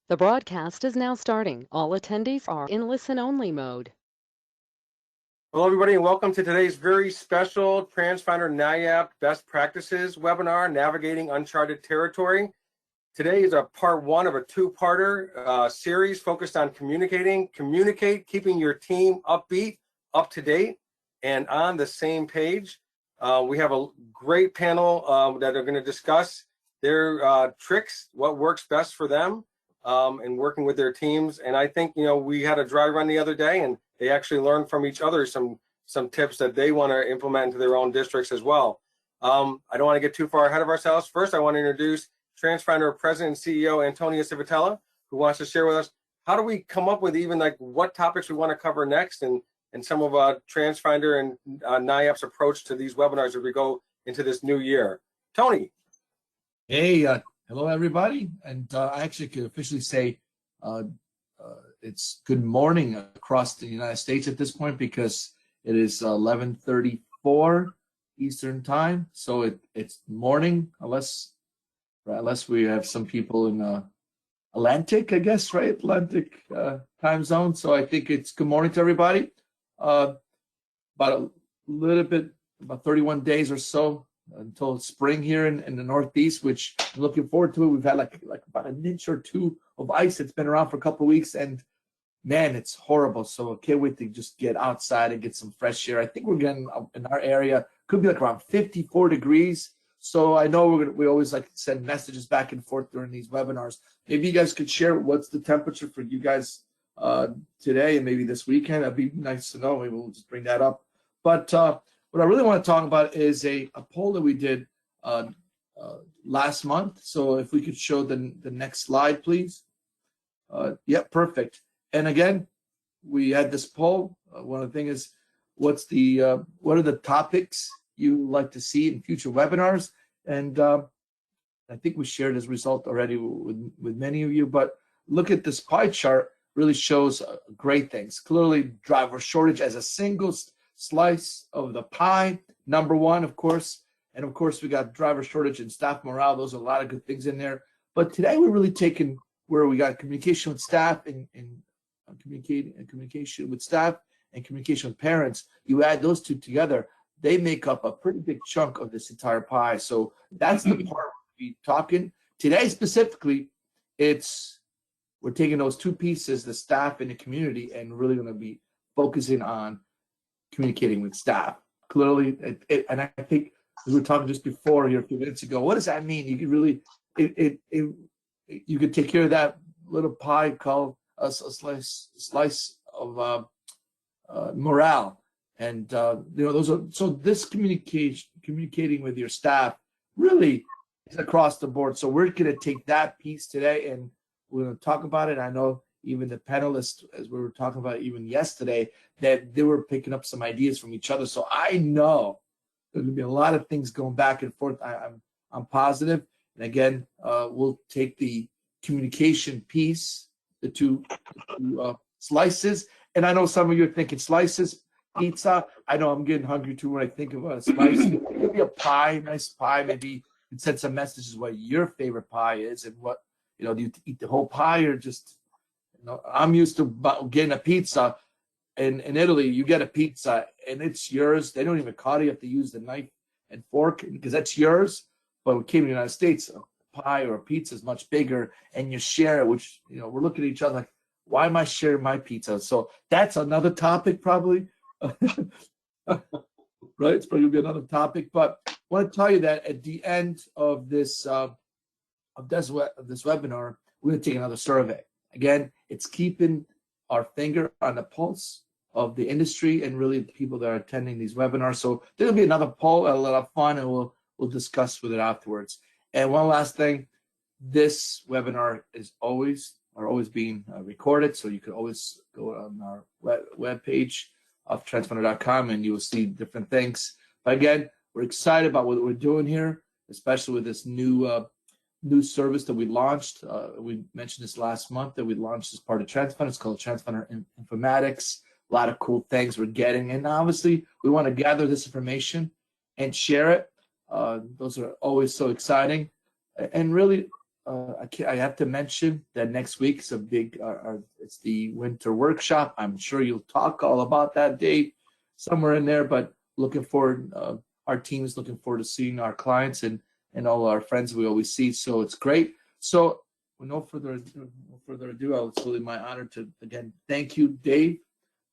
The broadcast is now starting. All attendees are in listen-only mode. Hello, everybody, and welcome to today's very special Transfinder-NYAPT Best Practices webinar, Navigating Uncharted Territory. Today is a part one of a two-parter series focused on communicate, keeping your team upbeat, up to date, and on the same page. We have a great panel that are going to discuss their tricks, what works best for them, and working with their teams. And I think, we had a dry run the other day, and they actually learned from each other some tips that they want to implement into their own districts as well. I don't want to get too far ahead of ourselves. First, I want to introduce Transfinder President and CEO Antonia Civitella, who wants to share with us how do we come up with even like what topics we want to cover next, and some of Transfinder and NYAPT's approach to these webinars as we go into this new year. Tony. Hey, hello everybody, and I actually could officially say it's good morning across the United States at this point because it is 11:34 Eastern time, so it's morning unless we have some people in Atlantic, I guess, right? Atlantic time zone. So I think it's good morning to everybody. About 31 days or so until spring here in the Northeast, which I'm looking forward to it. We've had like about an inch or two of ice that's been around for a couple of weeks, and man, it's horrible. So I can't wait to just get outside and get some fresh air. I think we're getting in our area, could be like around 54 degrees. So I know we always like to send messages back and forth during these webinars. Maybe you guys could share what's the temperature for you guys today and maybe this weekend. That'd be nice to know. Maybe we'll just bring that up. But what I really want to talk about is a poll that we did last month. So if we could show the next slide, please. Yep, perfect. And again, we had this poll. One of the things is, what are the topics you like to see in future webinars? And I think we shared this result already with many of you, but look at this pie chart, really shows great things. Clearly, driver shortage as a single slice of the pie, number one, of course. And of course, we got driver shortage and staff morale. Those are a lot of good things in there. But today we're really taking where we got communication with staff and communication with staff and communication with parents. You add those two together, they make up a pretty big chunk of this entire pie. So that's the part we'll be talking today specifically. We're taking those two pieces, the staff and the community, and really going to be focusing on communicating with staff. Clearly, and I think we were talking just before here a few minutes ago. What does that mean? You could really, you could take care of that little pie called a slice of morale, and those are so. This communicating with your staff really is across the board. So we're going to take that piece today, and we're going to talk about it. I know even the panelists, as we were talking about even yesterday, that they were picking up some ideas from each other. So I know there's going to be a lot of things going back and forth. I'm positive. And again, we'll take the communication piece, the two slices. And I know some of you are thinking slices, pizza. I know I'm getting hungry too when I think of a slice. Maybe a pie, nice pie. Maybe you can send some messages what your favorite pie is and what, do you eat the whole pie or just, I'm used to getting a pizza. In Italy, you get a pizza and it's yours. They don't even cut it. You have to use the knife and fork because that's yours. But when we came to the United States, a pie or a pizza is much bigger and you share it, which, we're looking at each other like, why am I sharing my pizza? So that's another topic probably. Right? It's probably going to be another topic. But I want to tell you that at the end of this webinar, we're going to take another survey. Again, it's keeping our finger on the pulse of the industry and really the people that are attending these webinars. So there'll be another poll, a lot of fun, and we'll discuss with it afterwards. And one last thing, this webinar is always being recorded, so you can always go on our web page of transfinder.com and you will see different things. But again, we're excited about what we're doing here, especially with this new service that we launched. We mentioned this last month that we launched as part of Transfinder. It's called Transfinder Informatics. A lot of cool things we're getting. And obviously, we want to gather this information and share it. Those are always so exciting. And really, I have to mention that next week is a big, it's the winter workshop. I'm sure you'll talk all about that, Dave, somewhere in there, but looking forward, our team is looking forward to seeing our clients and all our friends we always see. So it's great. So with no further ado, it's really my honor to, again, thank you, Dave,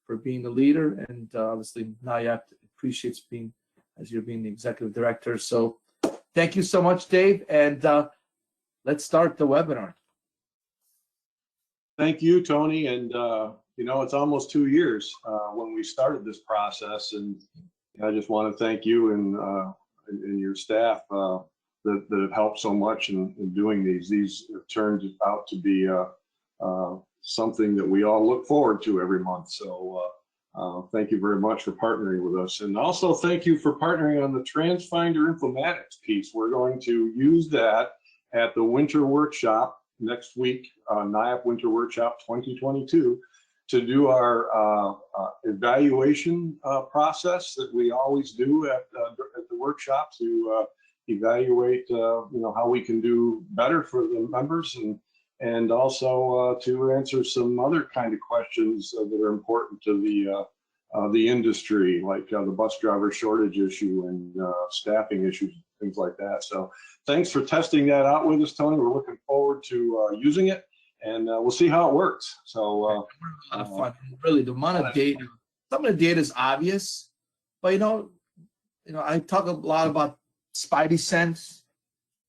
for being the leader. And obviously, NYAPT appreciates being, as you're being the executive director. So thank you so much, Dave. And let's start the webinar. Thank you, Tony. And, you know, it's almost 2 years when we started this process. And I just want to thank you and your staff that have helped so much in doing these. These have turned out to be something that we all look forward to every month. So thank you very much for partnering with us. And also thank you for partnering on the Transfinder-NYAPT piece. We're going to use that at the winter workshop next week, NYAPT Winter Workshop 2022, to do our evaluation process that we always do at the workshop to evaluate, you know, how we can do better for the members, and also to answer some other kind of questions that are important to the industry, like the bus driver shortage issue and staffing issues, things like that. So thanks for testing that out with us, Tony. We're looking forward to using it, and we'll see how it works. So a lot of fun. Really, the amount of data, some of the data is obvious, but you know, I talk a lot about Spidey sense,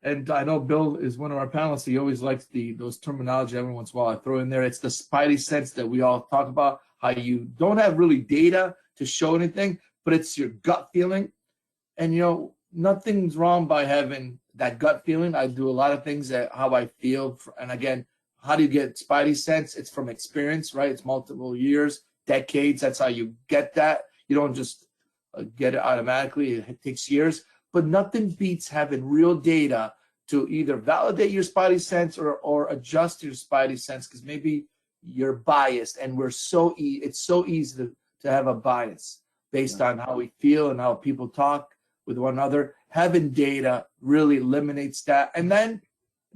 and I know Bill is one of our panelists. He always likes those terminology every once in a while I throw in there. It's the Spidey sense that we all talk about, how you don't have really data to show anything, but it's your gut feeling. And you know, nothing's wrong by having that gut feeling. I do a lot of things that how I feel, and again, how do you get Spidey sense? It's from experience, right? It's multiple years, decades. That's how you get that. You don't just get it automatically. It takes years. But nothing beats having real data to either validate your Spidey sense or adjust your Spidey sense, because maybe you're biased, and it's so easy to have a bias based on how we feel and how people talk with one another. Having data really eliminates that. And then,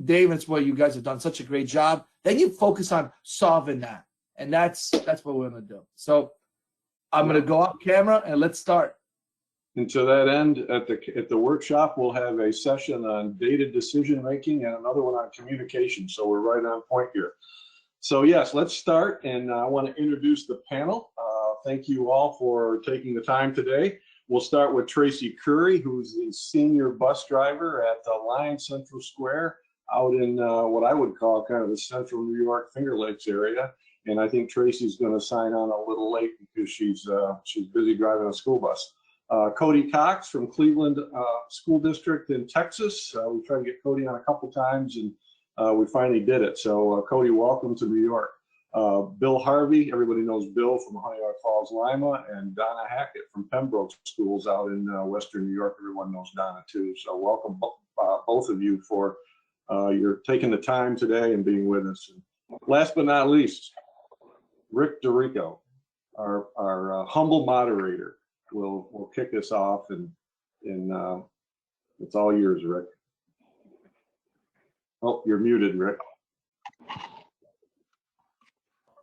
Dave, it's what you guys have done such a great job. Then you focus on solving that, and that's what we're going to do. So I'm going to go off camera and let's start. And to that end, at the workshop, we'll have a session on data decision making and another one on communication. So we're right on point here. So yes, let's start. And I want to introduce the panel. Thank you all for taking the time today. We'll start with Tracy Curry, who's the senior bus driver at the Lyons Central Square out in what I would call kind of the central New York Finger Lakes area. And I think Tracy's going to sign on a little late because she's busy driving a school bus. Cody Cox from Cleveland School District in Texas. We tried to get Cody on a couple times, and we finally did it. So Cody, welcome to New York. Bill Harvey, everybody knows Bill from Honeoye Falls, Lima, and Donna Hackett from Pembroke schools out in Western New York. Everyone knows Donna too. So welcome both of you for your taking the time today and being with us. And last but not least, Rick DeRico, our humble moderator. We'll kick this off, and it's all yours, Rick. Oh, you're muted, Rick.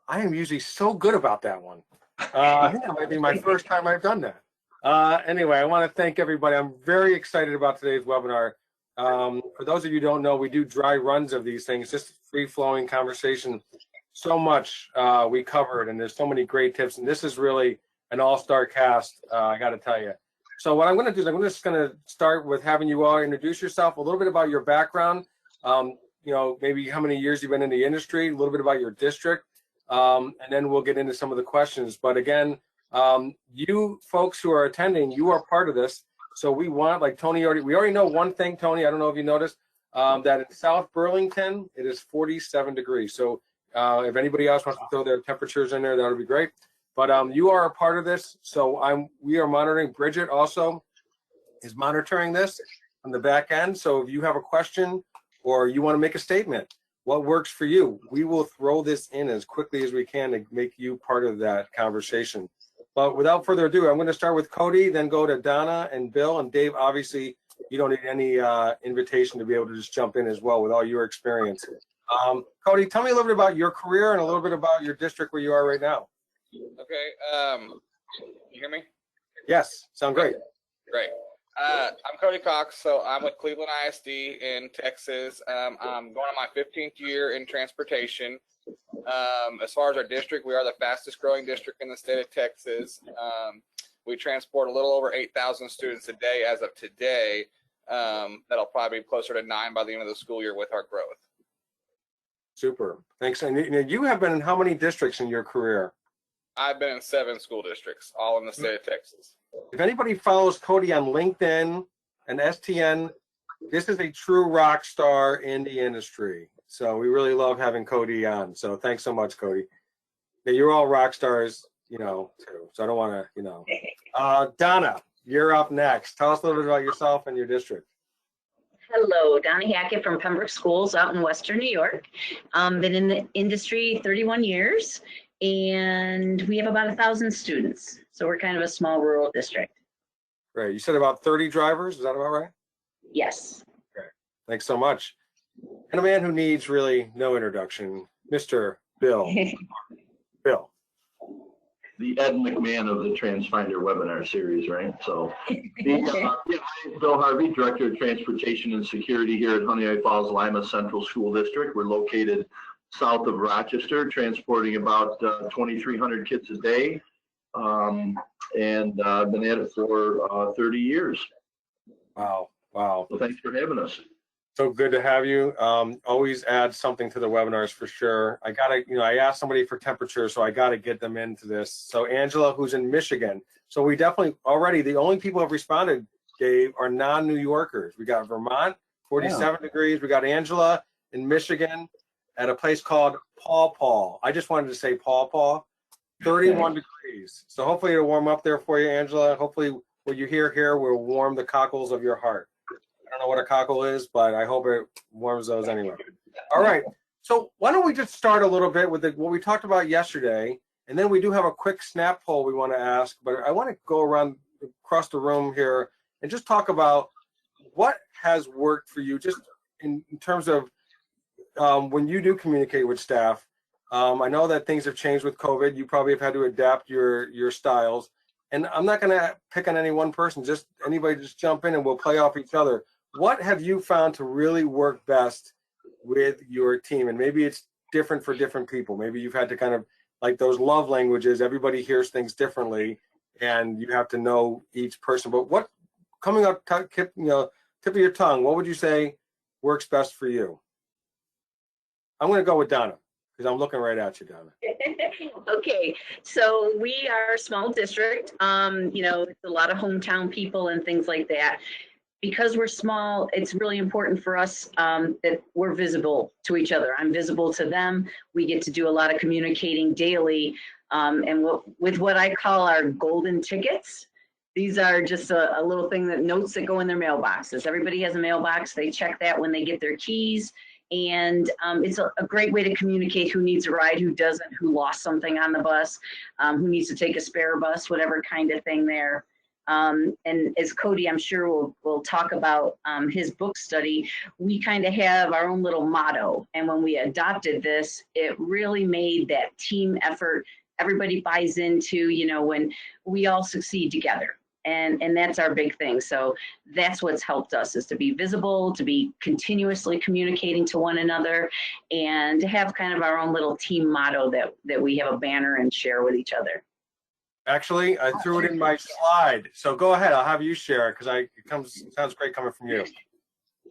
I am usually so good about that one. It might be my first time I've done that. Anyway, I want to thank everybody. I'm very excited about today's webinar. For those of you who don't know, we do dry runs of these things, just free-flowing conversation. So much we covered, and there's so many great tips, and this is really an all-star cast, I got to tell you. So what I'm going to do is I'm just going to start with having you all introduce yourself, a little bit about your background, you know, maybe how many years you've been in the industry, a little bit about your district, and then we'll get into some of the questions. But again, you folks who are attending, you are part of this. So we want, like Tony we already know one thing, Tony, I don't know if you noticed, that in South Burlington, it is 47 degrees. So if anybody else wants to throw their temperatures in there, that would be great. But you are a part of this, so we are monitoring. Bridget also is monitoring this on the back end. So if you have a question or you want to make a statement, what works for you, we will throw this in as quickly as we can to make you part of that conversation. But without further ado, I'm going to start with Cody, then go to Donna and Bill, and Dave obviously you don't need any invitation to be able to just jump in as well with all your experience. Cody, tell me a little bit about your career and a little bit about your district where you are right now. Okay. You hear me? Yes, sound great. Great. I'm Cody Cox, so I'm with Cleveland ISD in Texas. I'm going on my 15th year in transportation. As far as our district, we are the fastest growing district in the state of Texas. We transport a little over 8,000 students a day as of today. That'll probably be closer to 9 by the end of the school year with our growth. Super. Thanks. And you have been in how many districts in your career? I've been in 7 school districts, all in the state of Texas. If anybody follows Cody on LinkedIn and STN, this is a true rock star in the industry. So we really love having Cody on. So thanks so much, Cody. Now, you're all rock stars, you know, too. So I don't want to, you know. Donna, you're up next. Tell us a little bit about yourself and your district. Hello, Donna Hackett from Pembroke Schools out in Western New York. Been in the industry 31 years, and we have about 1,000 students. So we're kind of a small rural district. Great. You said about 30 drivers. Is that about right? Yes. Great. Thanks so much. And a man who needs really no introduction, Mr. Bill. Bill. The Ed McMahon of the Transfinder webinar series, right? So, my name is Bill Harvey, Director of Transportation and Security here at Honeoye Falls Lima Central School District. We're located south of Rochester, transporting about 2,300 kids a day, and I've been at it for 30 years. Wow. Wow. So thanks for having us. So good to have you. Always add something to the webinars for sure. I gotta, you know, I asked somebody for temperature, so I gotta get them into this. So Angela, who's in Michigan. So we definitely already, the only people who have responded, Dave, are non-New Yorkers. We got Vermont, 47 degrees. We got Angela in Michigan at a place called Paw Paw. I just wanted to say Paw Paw, 31 degrees. So hopefully it'll warm up there for you, Angela. Hopefully what you hear here will warm the cockles of your heart. I don't know what a cockle is, but I hope it warms those anyway. All right. So why don't we just start a little bit with what we talked about yesterday, and then we do have a quick snap poll we want to ask, but I want to go around across the room here and just talk about what has worked for you just in terms of when you do communicate with staff. I know that things have changed with COVID. You probably have had to adapt your styles. And I'm not going to pick on any one person, just anybody just jump in and we'll play off each other. What have you found to really work best with your team? And maybe it's different for different people. Maybe you've had to kind of, like those love languages, everybody hears things differently and you have to know each person. But what, coming up, tip of your tongue, what would you say works best for you? I'm going to go with Donna because I'm looking right at you, Donna. Okay, so we are a small district. You know, it's a lot of hometown people and things like that. Because we're small, it's really important for us that we're visible to each other. I'm visible to them. We get to do a lot of communicating daily. And with what I call our golden tickets, these are just a little thing that notes that go in their mailboxes. Everybody has a mailbox. They check that when they get their keys. And it's a great way to communicate who needs a ride, who doesn't, who lost something on the bus, who needs to take a spare bus, whatever kind of thing there. And as Cody, I'm sure will talk about his book study, we kind of have our own little motto. And when we adopted this, it really made that team effort. Everybody buys into, you know, when we all succeed together. And that's our big thing. So that's what's helped us, is to be visible, to be continuously communicating to one another, and to have kind of our own little team motto that we have a banner and share with each other. Actually, I threw it in my slide. So go ahead. I'll have you share it because it sounds great coming from you.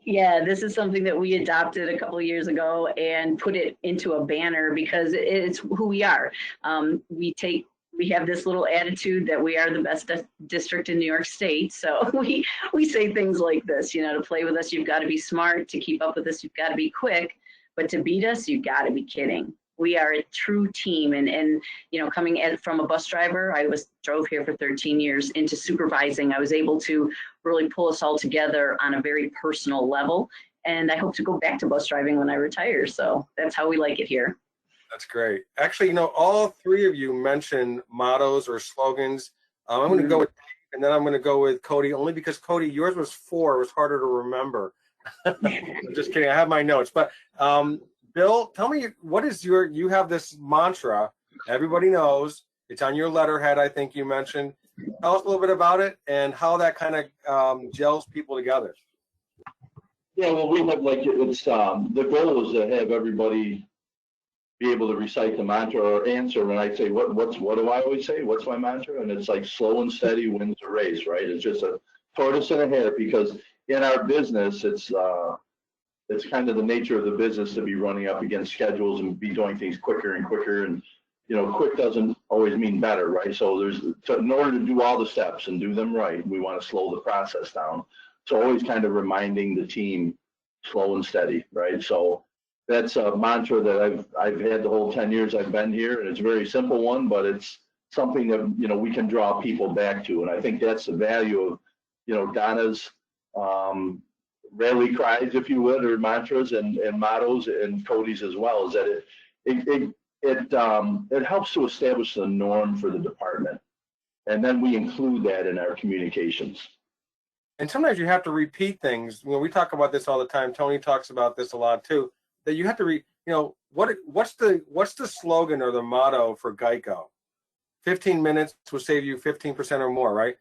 Yeah, this is something that we adopted a couple of years ago and put it into a banner because it's who we are. We have this little attitude that we are the best district in New York State. So we say things like this, you know, to play with us, you've got to be smart. To keep up with us, you've got to be quick. But to beat us, you've got to be kidding. We are a true team. And you know, coming from a bus driver, I drove here for 13 years, into supervising. I was able to really pull us all together on a very personal level. And I hope to go back to bus driving when I retire. So that's how we like it here. That's great. Actually, you know, all three of you mentioned mottos or slogans. I'm going to go with and then I'm going to go with Cody, only because Cody, yours was 4. It was harder to remember. I'm just kidding. I have my notes. But Bill, tell me, what is you have this mantra, everybody knows, it's on your letterhead, I think you mentioned. Tell us a little bit about it and how that kind of gels people together. Yeah, well, we have like, it's, the goal is to have everybody be able to recite the mantra or answer. And I say, what do I always say? What's my mantra? And it's like slow and steady wins the race, right? It's just a tortoise and a hare, because in our business, it's kind of the nature of the business to be running up against schedules and be doing things quicker and quicker. And, you know, quick doesn't always mean better, right? So in order to do all the steps and do them right, we want to slow the process down. So always kind of reminding the team, slow and steady, right? So that's a mantra that I've had the whole 10 years I've been here, and it's a very simple one, but it's something that, you know, we can draw people back to. And I think that's the value of, you know, Donna's rarely cries, if you would, or mantras and mottos, and Cody's as well, is that it helps to establish the norm for the department. And then we include that in our communications. And sometimes you have to repeat things. You know, we talk about this all the time. Tony talks about this a lot too. That you have to you know, what's the slogan or the motto for Geico? 15 minutes will save you 15% or more, right?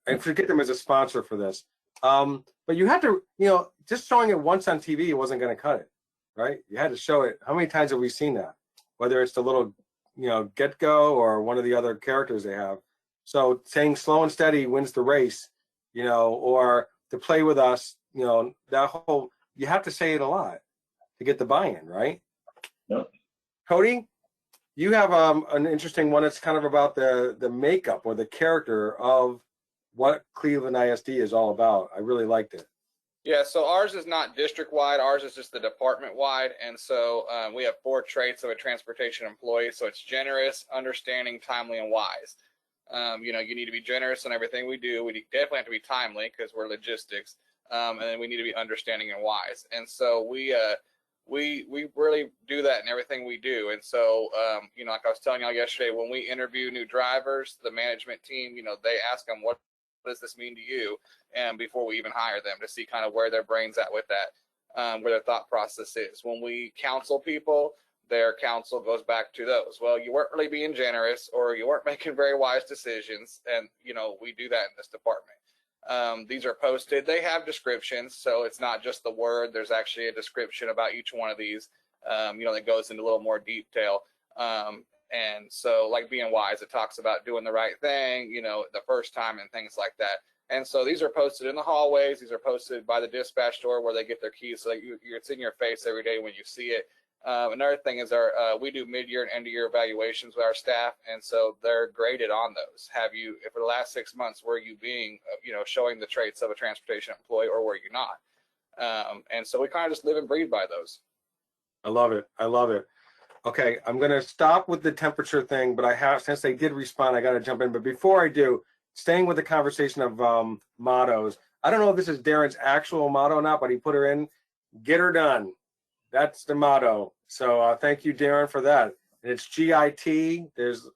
And forget them as a sponsor for this. But you have to, you know, just showing it once on TV, it wasn't going to cut it, right? You had to show it. How many times have we seen that? Whether it's the little, you know, Get-Go or one of the other characters they have. So saying slow and steady wins the race, you know, or to play with us, you know, that whole, you have to say it a lot to get the buy-in, right? Yep. Cody, you have an interesting one. It's kind of about the makeup or the character of what Cleveland ISD is all about. I really liked it. Yeah, so ours is not district-wide. Ours is just the department-wide. And so we have 4 traits of a transportation employee. So it's generous, understanding, timely, and wise. You know, you need to be generous in everything we do. We definitely have to be timely because we're logistics. And then we need to be understanding and wise. And so we really do that in everything we do. And so, you know, like I was telling y'all yesterday, when we interview new drivers, the management team, you know, they ask them, what does this mean to you? And before we even hire them, to see kind of where their brain's at with that, where their thought process is. When we counsel people, their counsel goes back to those. Well, you weren't really being generous, or you weren't making very wise decisions. And, you know, we do that in this department. These are posted. They have descriptions, so it's not just the word. There's actually a description about each one of these, you know, that goes into a little more detail. And so, like being wise, it talks about doing the right thing, you know, the first time and things like that. And so these are posted in the hallways. These are posted by the dispatch door where they get their keys, so that it's in your face every day when you see it. Another thing is we do mid-year and end-of-year evaluations with our staff, and so they're graded on those. For the last 6 months, were you being, you know, showing the traits of a transportation employee, or were you not? And so we kind of just live and breathe by those. I love it. I love it. Okay, I'm going to stop with the temperature thing, but since they did respond, I got to jump in. But before I do, staying with the conversation of mottos, I don't know if this is Darren's actual motto or not, but he put her in, get her done. That's the motto. So thank you, Darren, for that. And it's GIT. There's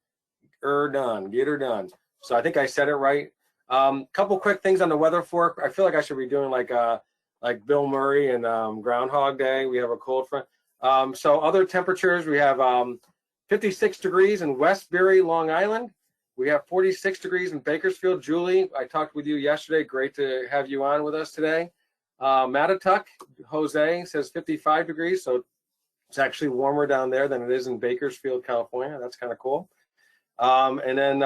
her done. Get her done. So I think I said it right. Couple quick things on the weather fork. I feel like I should be doing like Bill Murray and Groundhog Day. We have a cold front. So other temperatures, we have 56 degrees in Westbury, Long Island. We have 46 degrees in Bakersfield. Julie, I talked with you yesterday. Great to have you on with us today. Mattatuck, Jose says 55 degrees, so it's actually warmer down there than it is in Bakersfield, California. That's kind of cool. And then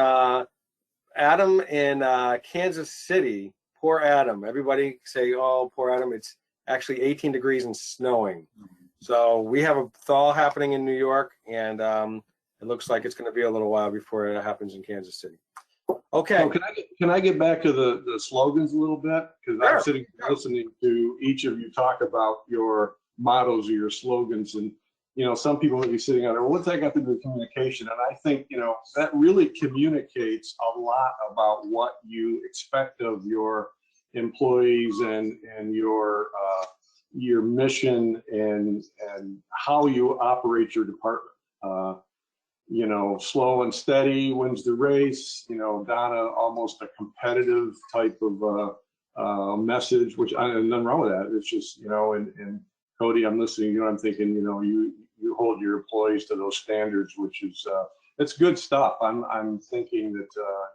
Adam in Kansas City, poor Adam. Everybody say, oh, poor Adam. It's actually 18 degrees and snowing. So we have a thaw happening in New York, and it looks like it's going to be a little while before it happens in Kansas City. Okay. So can I get back to the slogans a little bit? Because I'm sitting listening to each of you talk about your mottos or your slogans, and you know, some people may be sitting out there, well, what's that got to do with communication? And I think, you know, that really communicates a lot about what you expect of your employees and your mission and how you operate your department. you know, slow and steady wins the race. You know, Donna, almost a competitive type of message, which I nothing wrong with that. It's just, you know, and Cody, I'm listening, you know, I'm thinking, you know, you hold your employees to those standards, which is, it's good stuff. I'm thinking that,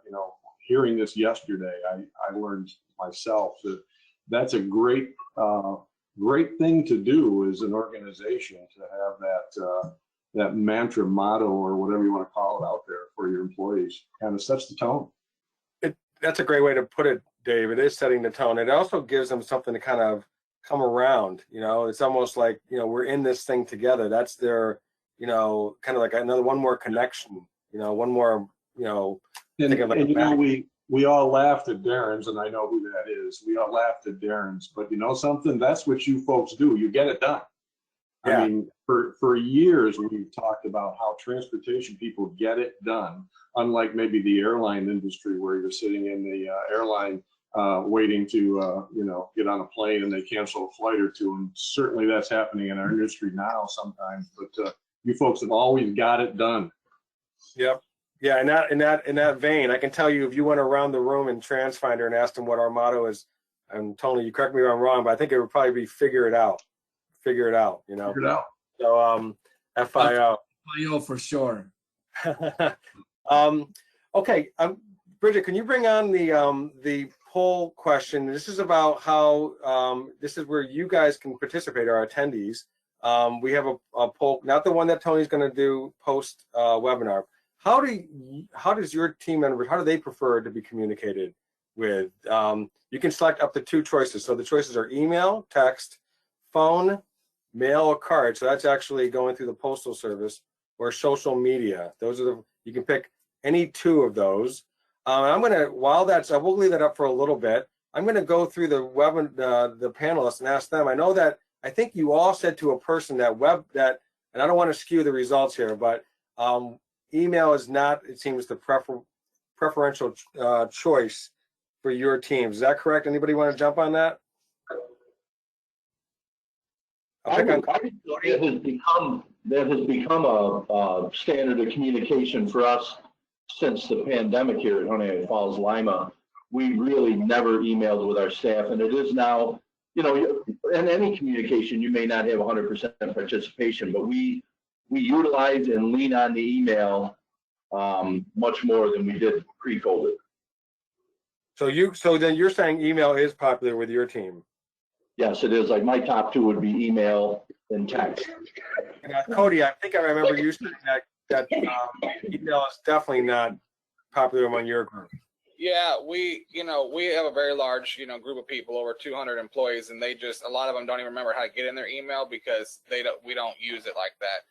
you know, hearing this yesterday, I learned myself that that's a great thing to do as an organization, to have that mantra, motto, or whatever you want to call it out there for your employees. Kind of sets the tone. That's a great way to put it, Dave. It is setting the tone. It also gives them something to kind of come around. You know, it's almost like, you know, we're in this thing together. That's their, you know, kind of like one more connection, you know, one more, you know. And you know, we all laughed at Darren's, and I know who that is. We all laughed at Darren's, but you know something? That's what you folks do. You get it done. Yeah. I mean, for years we've talked about how transportation people get it done, unlike maybe the airline industry where you're sitting in the airline waiting to you know, get on a plane and they cancel a flight or two. And certainly that's happening in our industry now sometimes. But you folks have always got it done. Yep. Yeah, in that vein, I can tell you, if you went around the room in Transfinder and asked them what our motto is, and Tony, you correct me if I'm wrong, but I think it would probably be figure it out. Figure it out, you know. Figure it out. So FIO. FIO for sure. Okay, Bridget, can you bring on the poll question? This is about how this is where you guys can participate, our attendees. We have a poll, not the one that Tony's going to do post webinar. How does your team members, how do they prefer to be communicated with? You can select up to 2 choices. So the choices are email, text, phone, mail, or card. So that's actually going through the postal service, or social media. Those are you can pick any 2 of those. I'm gonna, we'll leave that up for a little bit. I'm gonna go through the panelists and ask them. I think you all said to a person that and I don't want to skew the results here, but email is not, it seems, the preferential choice for your teams. Is that correct? Anybody want to jump on that? That has become a standard of communication for us since the pandemic here at Honeoye Falls, Lima. We really never emailed with our staff, and it is now, you know, in any communication, you may not have 100% participation, but we utilize and lean on the email much more than we did pre-COVID. So then you're saying email is popular with your team? Yes, it is. Like my top 2 would be email and text. And Cody, I think I remember you saying that email is definitely not popular among your group. Yeah, we have a very large, group of people, over 200 employees, and a lot of them don't even remember how to get in their email because we don't use it like that.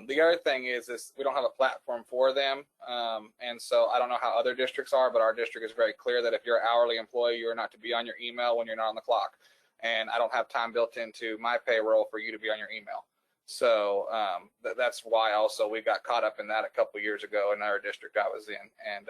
The other thing is we don't have a platform for them, and so I don't know how other districts are, but our district is very clear that if you're an hourly employee, you're not to be on your email when you're not on the clock, and I don't have time built into my payroll for you to be on your email. So that's why also we got caught up in that a couple of years ago in our district I was in, and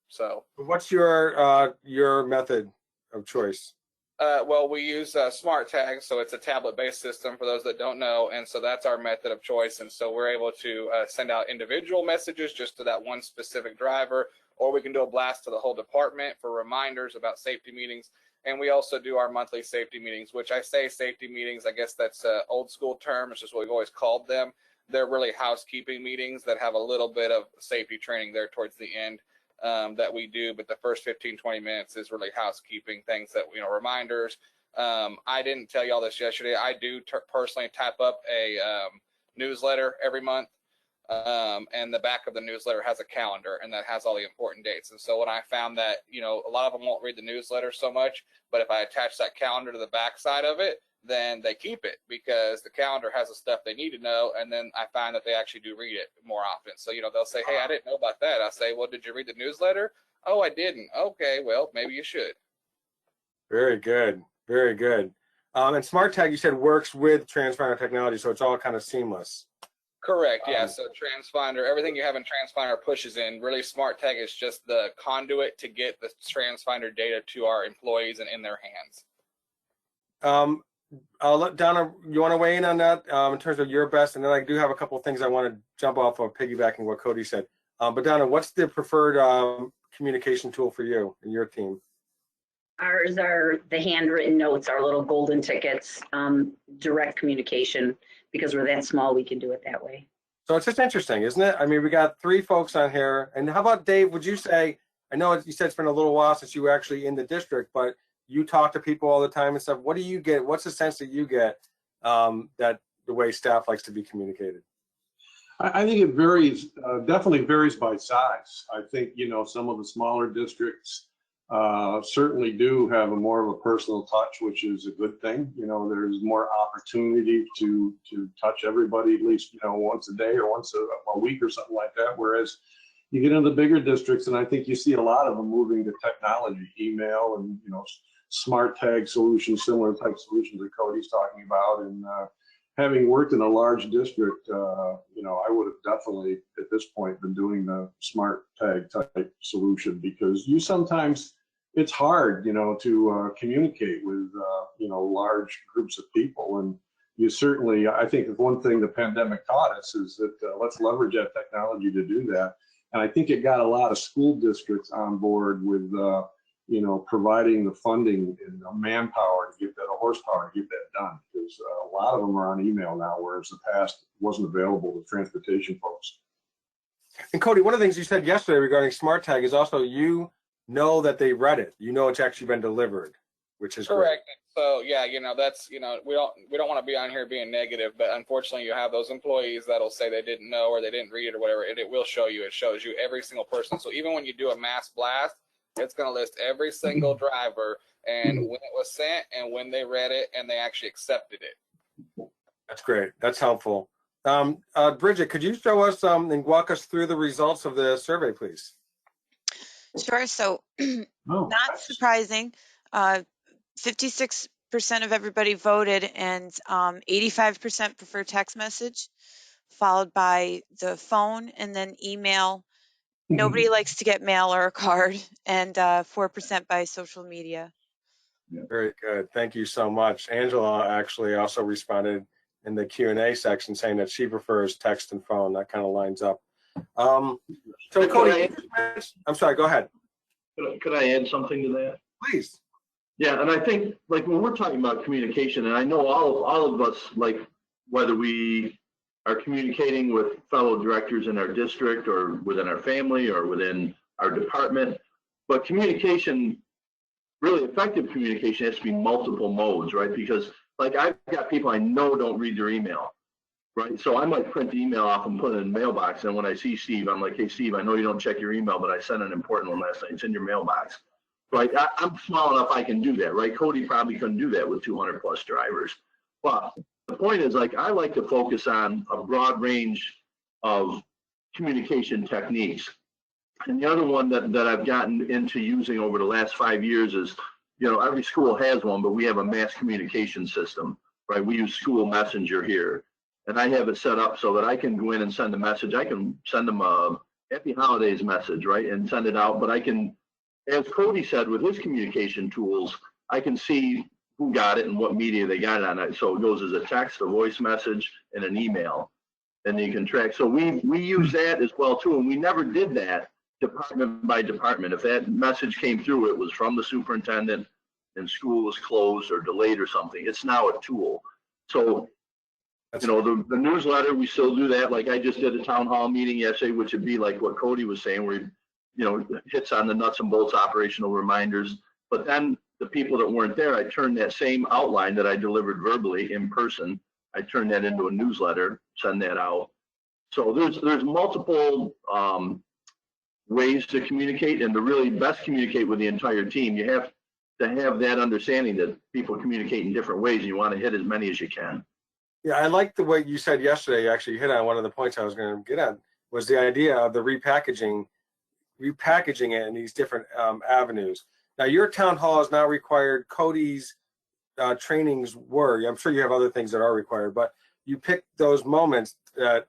so. What's your method of choice? Well, we use Smart Tags, so it's a tablet-based system for those that don't know, and so that's our method of choice. And so we're able to send out individual messages just to that one specific driver, or we can do a blast to the whole department for reminders about safety meetings. And we also do our monthly safety meetings, which I say safety meetings, I guess that's an old school term. It's just what we've always called them. They're really housekeeping meetings that have a little bit of safety training there towards the end. That we do, but the first 15-20 minutes is really housekeeping things that, reminders. I didn't tell you all this yesterday. I do personally type up a newsletter every month, and the back of the newsletter has a calendar, and that has all the important dates. And so when I found that, a lot of them won't read the newsletter so much, but if I attach that calendar to the back side of it, then they keep it because the calendar has the stuff they need to know. And then I find that they actually do read it more often. So, they'll say, hey, I didn't know about that. I say, well, did you read the newsletter? Oh, I didn't. Okay, well, maybe you should. Very good. Very good. And Smart Tag, you said, works with Transfinder technology, so it's all kind of seamless. Correct. Yeah. So Transfinder, everything you have in Transfinder pushes in. Really, Smart Tag is just the conduit to get the Transfinder data to our employees and in their hands. I'll let Donna, you want to weigh in on that in terms of your best? And then I do have a couple of things I want to jump off of piggybacking what Cody said. But Donna, what's the preferred communication tool for you and your team? Ours are the handwritten notes, our little golden tickets, direct communication, because we're that small, we can do it that way. So it's just interesting, isn't it? I mean, we got 3 folks on here. And how about Dave, would you say, I know you said it's been a little while since you were actually in the district, but you talk to people all the time and stuff. What do you get? What's the sense that you get that the way staff likes to be communicated? I think it varies, definitely varies by size. I think, you know, some of the smaller districts certainly do have a more of a personal touch, which is a good thing. You know, there's more opportunity to touch everybody at least, you know, once a day or once a week or something like that. Whereas you get into the bigger districts, and I think you see a lot of them moving to technology, email, and, you know, smart tag solutions, similar type solutions that Cody's talking about. And having worked in a large district, you know, I would have definitely at this point been doing the smart tag type solution, because you sometimes, it's hard, you know, to communicate with, you know, large groups of people. And you certainly, I think one thing the pandemic taught us is that let's leverage that technology to do that. And I think it got a lot of school districts on board with, you know, providing the funding and the manpower to get that, horsepower to get that done. Because a lot of them are on email now, whereas the past wasn't available to transportation folks. And Cody, one of the things you said yesterday regarding smart tag is also you know that they read it. You know it's actually been delivered, which is correct. Great. So yeah, you know, that's, you know, we don't want to be on here being negative, but unfortunately you have those employees that'll say they didn't know or they didn't read it or whatever, and it will show you. It shows you every single person. So even when you do a mass blast, it's going to list every single driver and when it was sent and when they read it and they actually accepted it. That's great. That's helpful. Bridget, could you show us and walk us through the results of the survey, please? Sure. So not surprising, 56% of everybody voted, and 85% prefer text message, followed by the phone and then email. Nobody likes to get mail or a card, and 4% by social media. Very good. Thank you so much. Angela actually also responded in the Q&A section saying that she prefers text and phone. That kind of lines up. So Cody, I'm sorry, go ahead. Could I add something to that? Please. Yeah, and I think, like, when we're talking about communication, and I know all of us, like, whether we are communicating with fellow directors in our district or within our family or within our department, but communication, really effective communication, has to be multiple modes, right? Because, like, I've got people I know don't read their email, right? So I might print the email off and put it in the mailbox, and when I see Steve, I'm like, hey, Steve, I know you don't check your email, but I sent an important one last night. It's in your mailbox. Right, I'm small enough I can do that, right? Cody probably couldn't do that with 200 plus drivers. But the point is, like, I like to focus on a broad range of communication techniques. And the other one that I've gotten into using over the last 5 years is, you know, every school has one, but we have a mass communication system, right? We use School Messenger here. And I have it set up so that I can go in and send a message. I can send them a Happy Holidays message, right? And send it out, but I can, as Cody said, with his communication tools, I can see who got it and what media they got it on. So it goes as a text, a voice message, and an email, and you can track. So we use that as well too, and we never did that department by department. If that message came through, it was from the superintendent and school was closed or delayed or something. It's now a tool. So, you know, the newsletter, we still do that. Like, I just did a town hall meeting yesterday, which would be like what Cody was saying, where he, you know, hits on the nuts and bolts operational reminders. But then the people that weren't there, I turned that same outline that I delivered verbally in person, I turned that into a newsletter, send that out. So there's multiple ways to communicate, and to really best communicate with the entire team, you have to have that understanding that people communicate in different ways, and you want to hit as many as you can. Yeah, I like the way you said yesterday. You actually hit on one of the points I was going to get at, was the idea of the repackaging it in these different avenues. Now, your town hall is not required. Cody's trainings were. I'm sure you have other things that are required, but you pick those moments that,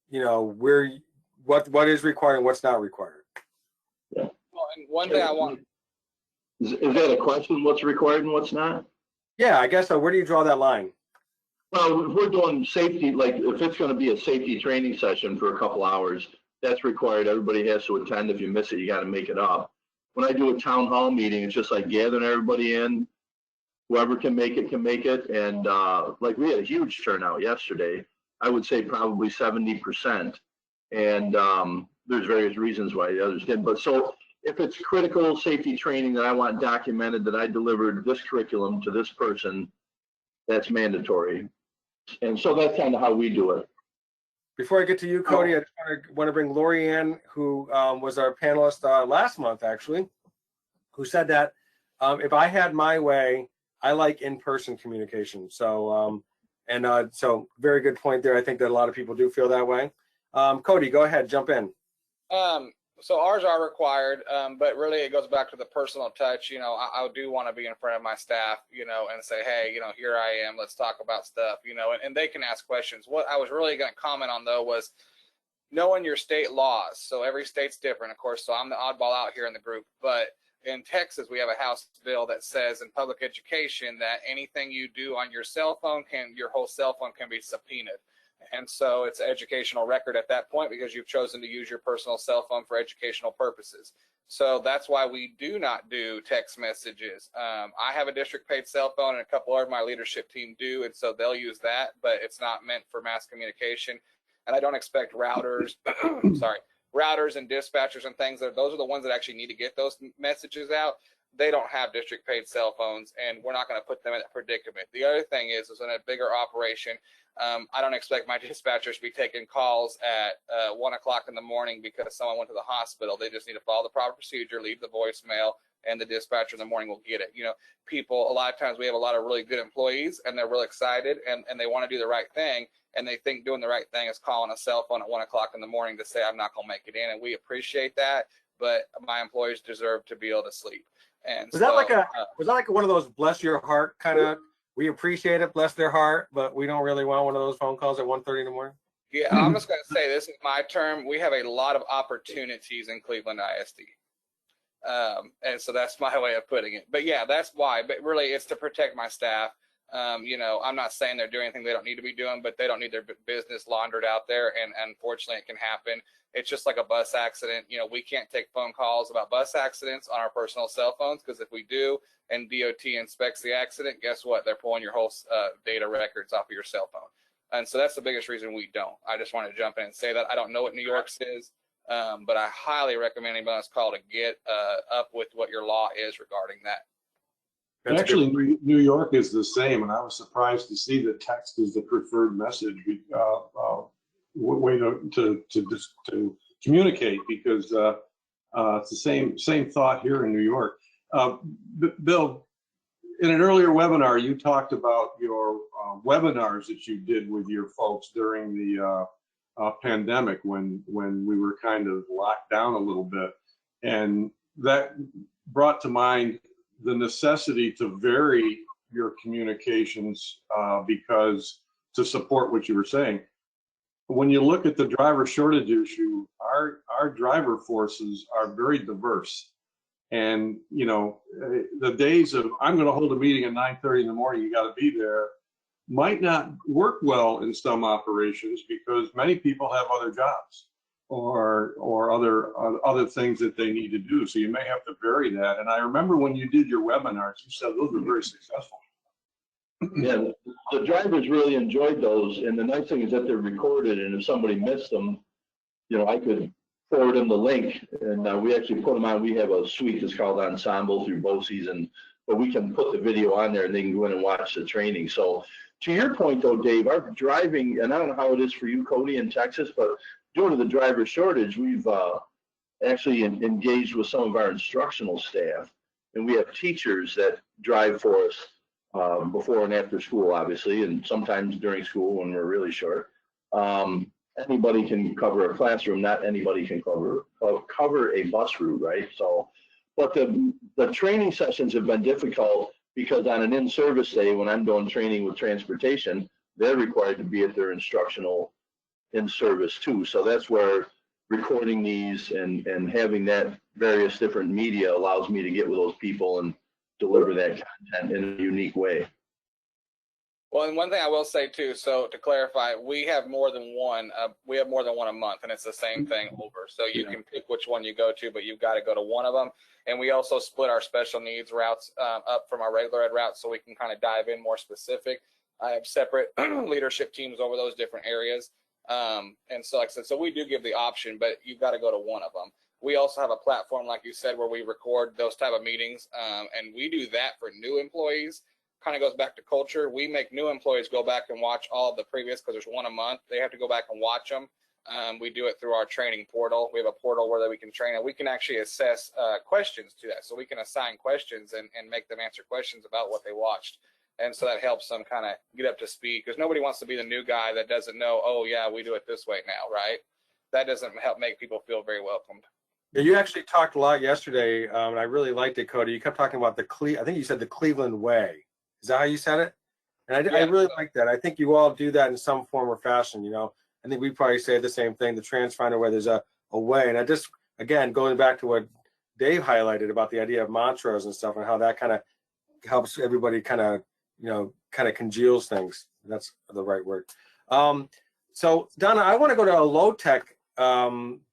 you know, where what is required and what's not required. Yeah. Well, and one thing I want. Is that a question? What's required and what's not? Yeah, I guess so. Where do you draw that line? Well, if we're doing safety, like if it's going to be a safety training session for a couple hours, that's required. Everybody has to attend. If you miss it, you got to make it up. When I do a town hall meeting, it's just like gathering everybody in. Whoever can make it can make it. And like we had a huge turnout yesterday. I would say probably 70%. And there's various reasons why the others didn't. But so if it's critical safety training that I want documented that I delivered this curriculum to this person, that's mandatory. And so that's kind of how we do it. Before I get to you, Cody, I just want to bring Lori Ann, who was our panelist last month, actually, who said that if I had my way, I like in-person communication. So, so very good point there. I think that a lot of people do feel that way. Cody, go ahead, jump in. So ours are required, but really it goes back to the personal touch. You know, I do want to be in front of my staff, you know, and say, hey, you know, here I am, let's talk about stuff, you know, and they can ask questions. What I was really going to comment on, though, was knowing your state laws. So every state's different, of course, so I'm the oddball out here in the group. But in Texas, we have a House bill that says in public education that anything you do on your cell phone your whole cell phone can be subpoenaed. And so it's an educational record at that point because you've chosen to use your personal cell phone for educational purposes. So that's why we do not do text messages. I have a district paid cell phone and a couple of my leadership team do, and so they'll use that, but it's not meant for mass communication. And I don't expect routers, routers and dispatchers and things, those are the ones that actually need to get those messages out. They don't have district paid cell phones, and we're not going to put them in that predicament. The other thing is in a bigger operation, I don't expect my dispatchers to be taking calls at 1 o'clock in the morning because someone went to the hospital. They just need to follow the proper procedure, leave the voicemail, and the dispatcher in the morning will get it. You know, people, a lot of times we have a lot of really good employees and they're really excited and they want to do the right thing. And they think doing the right thing is calling a cell phone at 1 o'clock in the morning to say, I'm not going to make it in. And we appreciate that, but my employees deserve to be able to sleep. And was that like one of those bless your heart kind of, we appreciate it, bless their heart, but we don't really want one of those phone calls at 1:30 in the morning? Yeah, I'm just going to say, this is my term. We have a lot of opportunities in Cleveland ISD. And so that's my way of putting it. But yeah, that's why. But really, it's to protect my staff. You know, I'm not saying they're doing anything they don't need to be doing, but they don't need their business laundered out there. And unfortunately, it can happen. It's just like a bus accident. You know, we can't take phone calls about bus accidents on our personal cell phones, because if we do and DOT inspects the accident, guess what? They're pulling your whole data records off of your cell phone. And so that's the biggest reason we don't. I just want to jump in and say that. I don't know what New York's is, but I highly recommend anybody on this call to get up with what your law is regarding that. Actually, New York is the same, and I was surprised to see that text is the preferred message way to communicate, because it's the same thought here in New York. Bill, in an earlier webinar, you talked about your webinars that you did with your folks during the pandemic when we were kind of locked down a little bit, and that brought to mind the necessity to vary your communications because to support what you were saying. When you look at the driver shortage issue, our driver forces are very diverse. And, you know, the days of I'm going to hold a meeting at 9:30 in the morning, you got to be there, might not work well in some operations because many people have other jobs or other things that they need to do. So you may have to vary that. And I remember when you did your webinars, you said those were very successful. Yeah, the drivers really enjoyed those. And the nice thing is that they're recorded. And if somebody missed them, you know, I could forward them the link. And we actually put them on. We have a suite that's called Ensemble through BOCES, but we can put the video on there and they can go in and watch the training. So to your point though, Dave, our driving, and I don't know how it is for you, Cody, in Texas, but due to the driver shortage, we've actually engaged with some of our instructional staff, and we have teachers that drive for us before and after school, obviously, and sometimes during school when we're really short. Anybody can cover a classroom, not anybody can cover a bus route, right? So, but the training sessions have been difficult because on an in-service day, when I'm doing training with transportation, they're required to be at their instructional in service too. So that's where recording these and having that various different media allows me to get with those people and deliver that content in a unique way. Well, and one thing I will say too, so to clarify, we have more than one. We have more than one a month, and it's the same thing over. So you can pick which one you go to, but you've got to go to one of them. And we also split our special needs routes up from our regular ed routes, so we can kind of dive in more specific. I have separate leadership teams over those different areas, and so like I said, so we do give the option, but you've got to go to one of them. We also have a platform, like you said, where we record those type of meetings, and we do that for new employees. Kind of goes back to culture. We make new employees go back and watch all of the previous, because there's one a month. They have to go back and watch them. We do it through our training portal. We have a portal where we can train, and we can actually assess questions to that. So we can assign questions and make them answer questions about what they watched. And so that helps them kind of get up to speed, because nobody wants to be the new guy that doesn't know, oh yeah, we do it this way now, right? That doesn't help make people feel very welcomed. Yeah, you actually talked a lot yesterday, and I really liked it, Cody. You kept talking about I think you said the Cleveland way. Is that how you said it? And I really like that. I think you all do that in some form or fashion, you know. I think we probably say the same thing, the Transfinder way, there's a way. And I just, again, going back to what Dave highlighted about the idea of mantras and stuff and how that kind of helps everybody kind of, you know, kind of congeals things. That's the right word. So, Donna, I want to go to a low-tech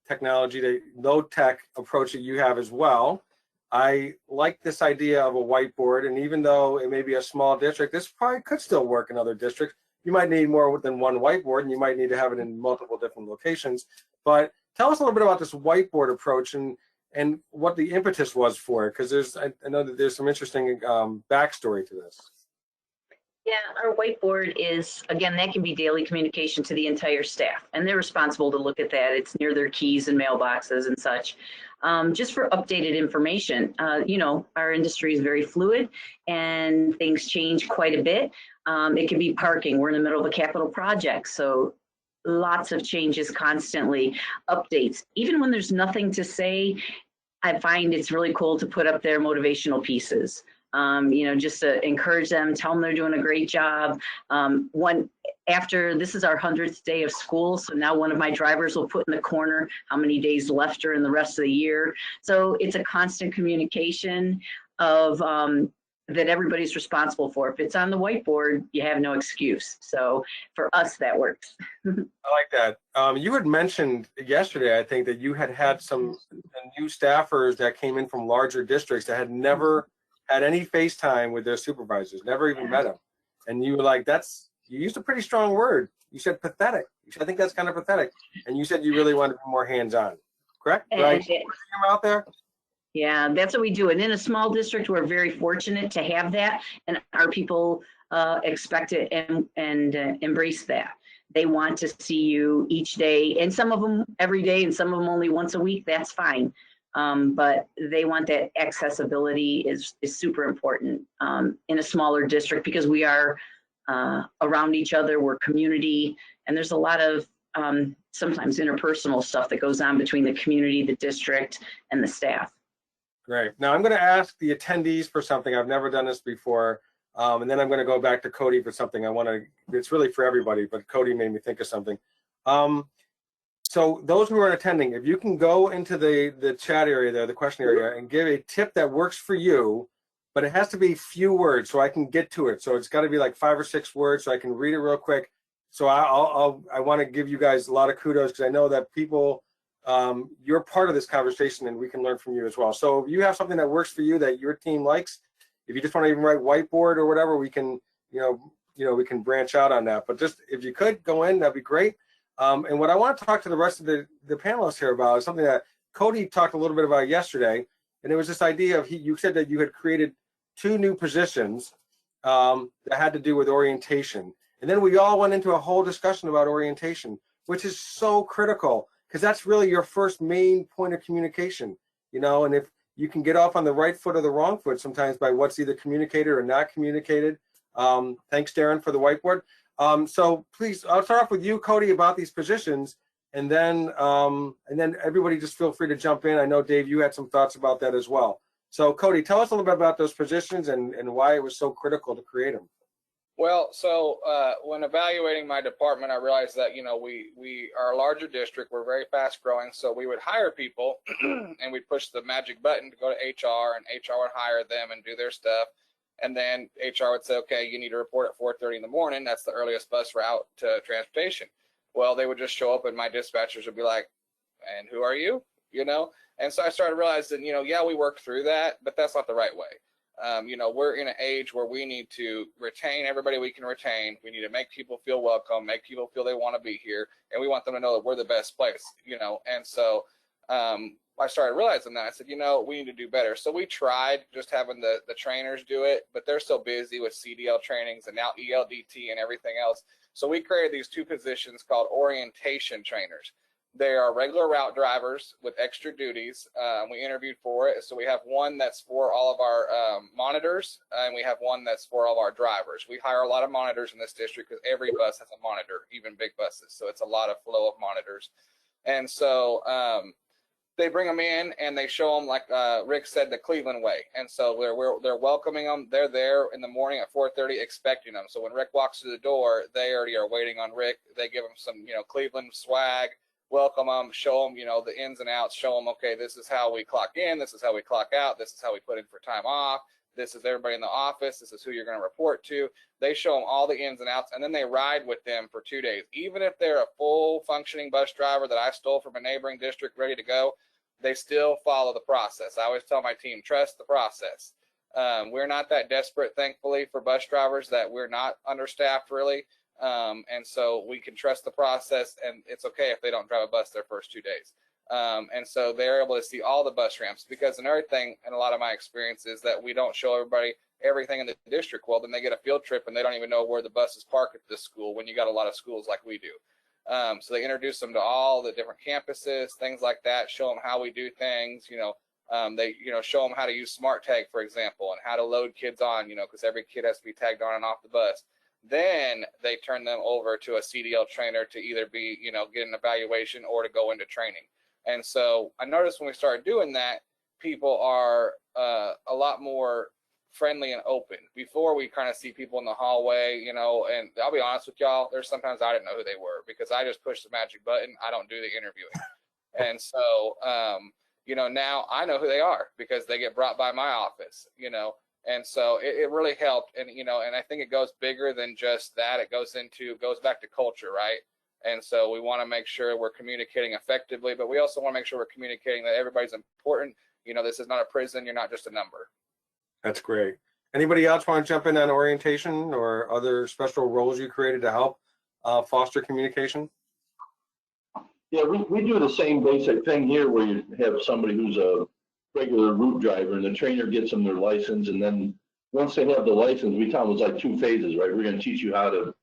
technology, the low-tech approach that you have as well. I like this idea of a whiteboard, and even though it may be a small district, this probably could still work in other districts. You might need more than one whiteboard, and you might need to have it in multiple different locations. But tell us a little bit about this whiteboard approach and what the impetus was for it, because I know that there's some interesting backstory to this. Yeah, our whiteboard is, again, that can be daily communication to the entire staff, and they're responsible to look at that. It's near their keys and mailboxes and such. Just for updated information, you know, our industry is very fluid and things change quite a bit. It can be parking. We're in the middle of a capital project, so lots of changes constantly, updates. Even when there's nothing to say, I find it's really cool to put up their motivational pieces. You know, just to encourage them, tell them they're doing a great job. After this is our 100th day of school, so now one of my drivers will put in the corner how many days left are in the rest of the year. So it's a constant communication of that everybody's responsible for. If it's on the whiteboard, you have no excuse. So for us, that works. I like that. You had mentioned yesterday, I think, that you had some new staffers that came in from larger districts that had never had any FaceTime with their supervisors, never even met them. And you were like, you used a pretty strong word. You said pathetic. You said, I think that's kind of pathetic. And you said you really wanted to be more hands-on, correct? Right? Out there? Yeah, that's what we do. And in a small district, we're very fortunate to have that. And our people expect it and embrace that. They want to see you each day, and some of them every day, and some of them only once a week. That's fine. But they want that accessibility is super important in a smaller district, because we are around each other, we're community, and there's a lot of sometimes interpersonal stuff that goes on between the community, the district, and the staff. Great. Now I'm going to ask the attendees for something. I've never done this before. And then I'm going to go back to Cody for something it's really for everybody, but Cody made me think of something. So those who are attending, if you can go into the chat area there, the question area, and give a tip that works for you, but it has to be few words so I can get to it. So it's got to be like 5 or 6 words so I can read it real quick. So I want to give you guys a lot of kudos, because I know that people, you're part of this conversation and we can learn from you as well. So if you have something that works for you that your team likes, if you just want to even write whiteboard or whatever, we can, we can branch out on that. But just if you could go in, that'd be great. And what I want to talk to the rest of the panelists here about is something that Cody talked a little bit about yesterday, and it was this idea of you said that you had created 2 new positions that had to do with orientation, and then we all went into a whole discussion about orientation, which is so critical, because that's really your first main point of communication, and if you can get off on the right foot or the wrong foot sometimes by what's either communicated or not communicated. Thanks, Darren, for the whiteboard. So please, I'll start off with you, Cody, about these positions, and then everybody just feel free to jump in. I know, Dave, you had some thoughts about that as well. So Cody, tell us a little bit about those positions and why it was so critical to create them. Well, so when evaluating my department, I realized that, we are a larger district, we're very fast growing, so we would hire people and we'd push the magic button to go to HR, and HR would hire them and do their stuff. And then HR would say, okay, you need to report at 4:30 in the morning. That's the earliest bus route to transportation. Well, they would just show up and my dispatchers would be like, and who are you? You know? And so I started realizing, you know, yeah, we worked through that, but that's not the right way. You know, we're in an age where we need to retain everybody we can retain. We need to make people feel welcome, make people feel they want to be here, and we want them to know that we're the best place, you know. And so I started realizing that. I said, you know, we need to do better. So we tried just having the trainers do it, but they're so busy with CDL trainings and now ELDT and everything else. So we created these two positions called orientation trainers. They are regular route drivers with extra duties. We interviewed for it. So we have one that's for all of our monitors, and we have one that's for all of our drivers. We hire a lot of monitors in this district because every bus has a monitor, even big buses. So it's a lot of flow of monitors. And so they bring them in and they show them, like Rick said, the Cleveland way. And so they're welcoming them. They're there in the morning at 4:30 expecting them. So when Rick walks through the door, they already are waiting on Rick. They give him some, you know, Cleveland swag, welcome them, show them, you know, the ins and outs, show them, okay, this is how we clock in, this is how we clock out, this is how we put in for time off, this is everybody in the office, this is who you're going to report to. They show them all the ins and outs, and then they ride with them for 2 days. Even if they're a full functioning bus driver that I stole from a neighboring district ready to go, they still follow the process. I always tell my team, trust the process. We're not that desperate, thankfully, for bus drivers, that we're not understaffed really. And so we can trust the process, and it's okay if they don't drive a bus their first 2 days. And so they're able to see all the bus ramps, because another thing in a lot of my experience is that we don't show everybody everything in the district. Well, then they get a field trip and they don't even know where the buses park at this school when you got a lot of schools like we do. So they introduce them to all the different campuses, things like that, show them how we do things, you know. They, you know, show them how to use Smart Tag, for example, and how to load kids on, you know, because every kid has to be tagged on and off the bus. Then they turn them over to a CDL trainer to either be, you know, get an evaluation or to go into training. And so I noticed when we started doing that, people are a lot more friendly and open. Before, we kind of see people in the hallway, you know, and I'll be honest with y'all, there's sometimes I didn't know who they were because I just pushed the magic button. I don't do the interviewing. And so, you know, now I know who they are because they get brought by my office, you know. And so it really helped. And, you know, and I think it goes bigger than just that. It goes back to culture, right? And so we want to make sure we're communicating effectively, but we also want to make sure we're communicating that everybody's important. You know, this is not a prison. You're not just a number. That's great. Anybody else want to jump in on orientation or other special roles you created to help foster communication? Yeah, we do the same basic thing here where you have somebody who's a regular route driver and the trainer gets them their license, and then once they have the license, we tell them it's like 2 phases, right? We're going to teach you how to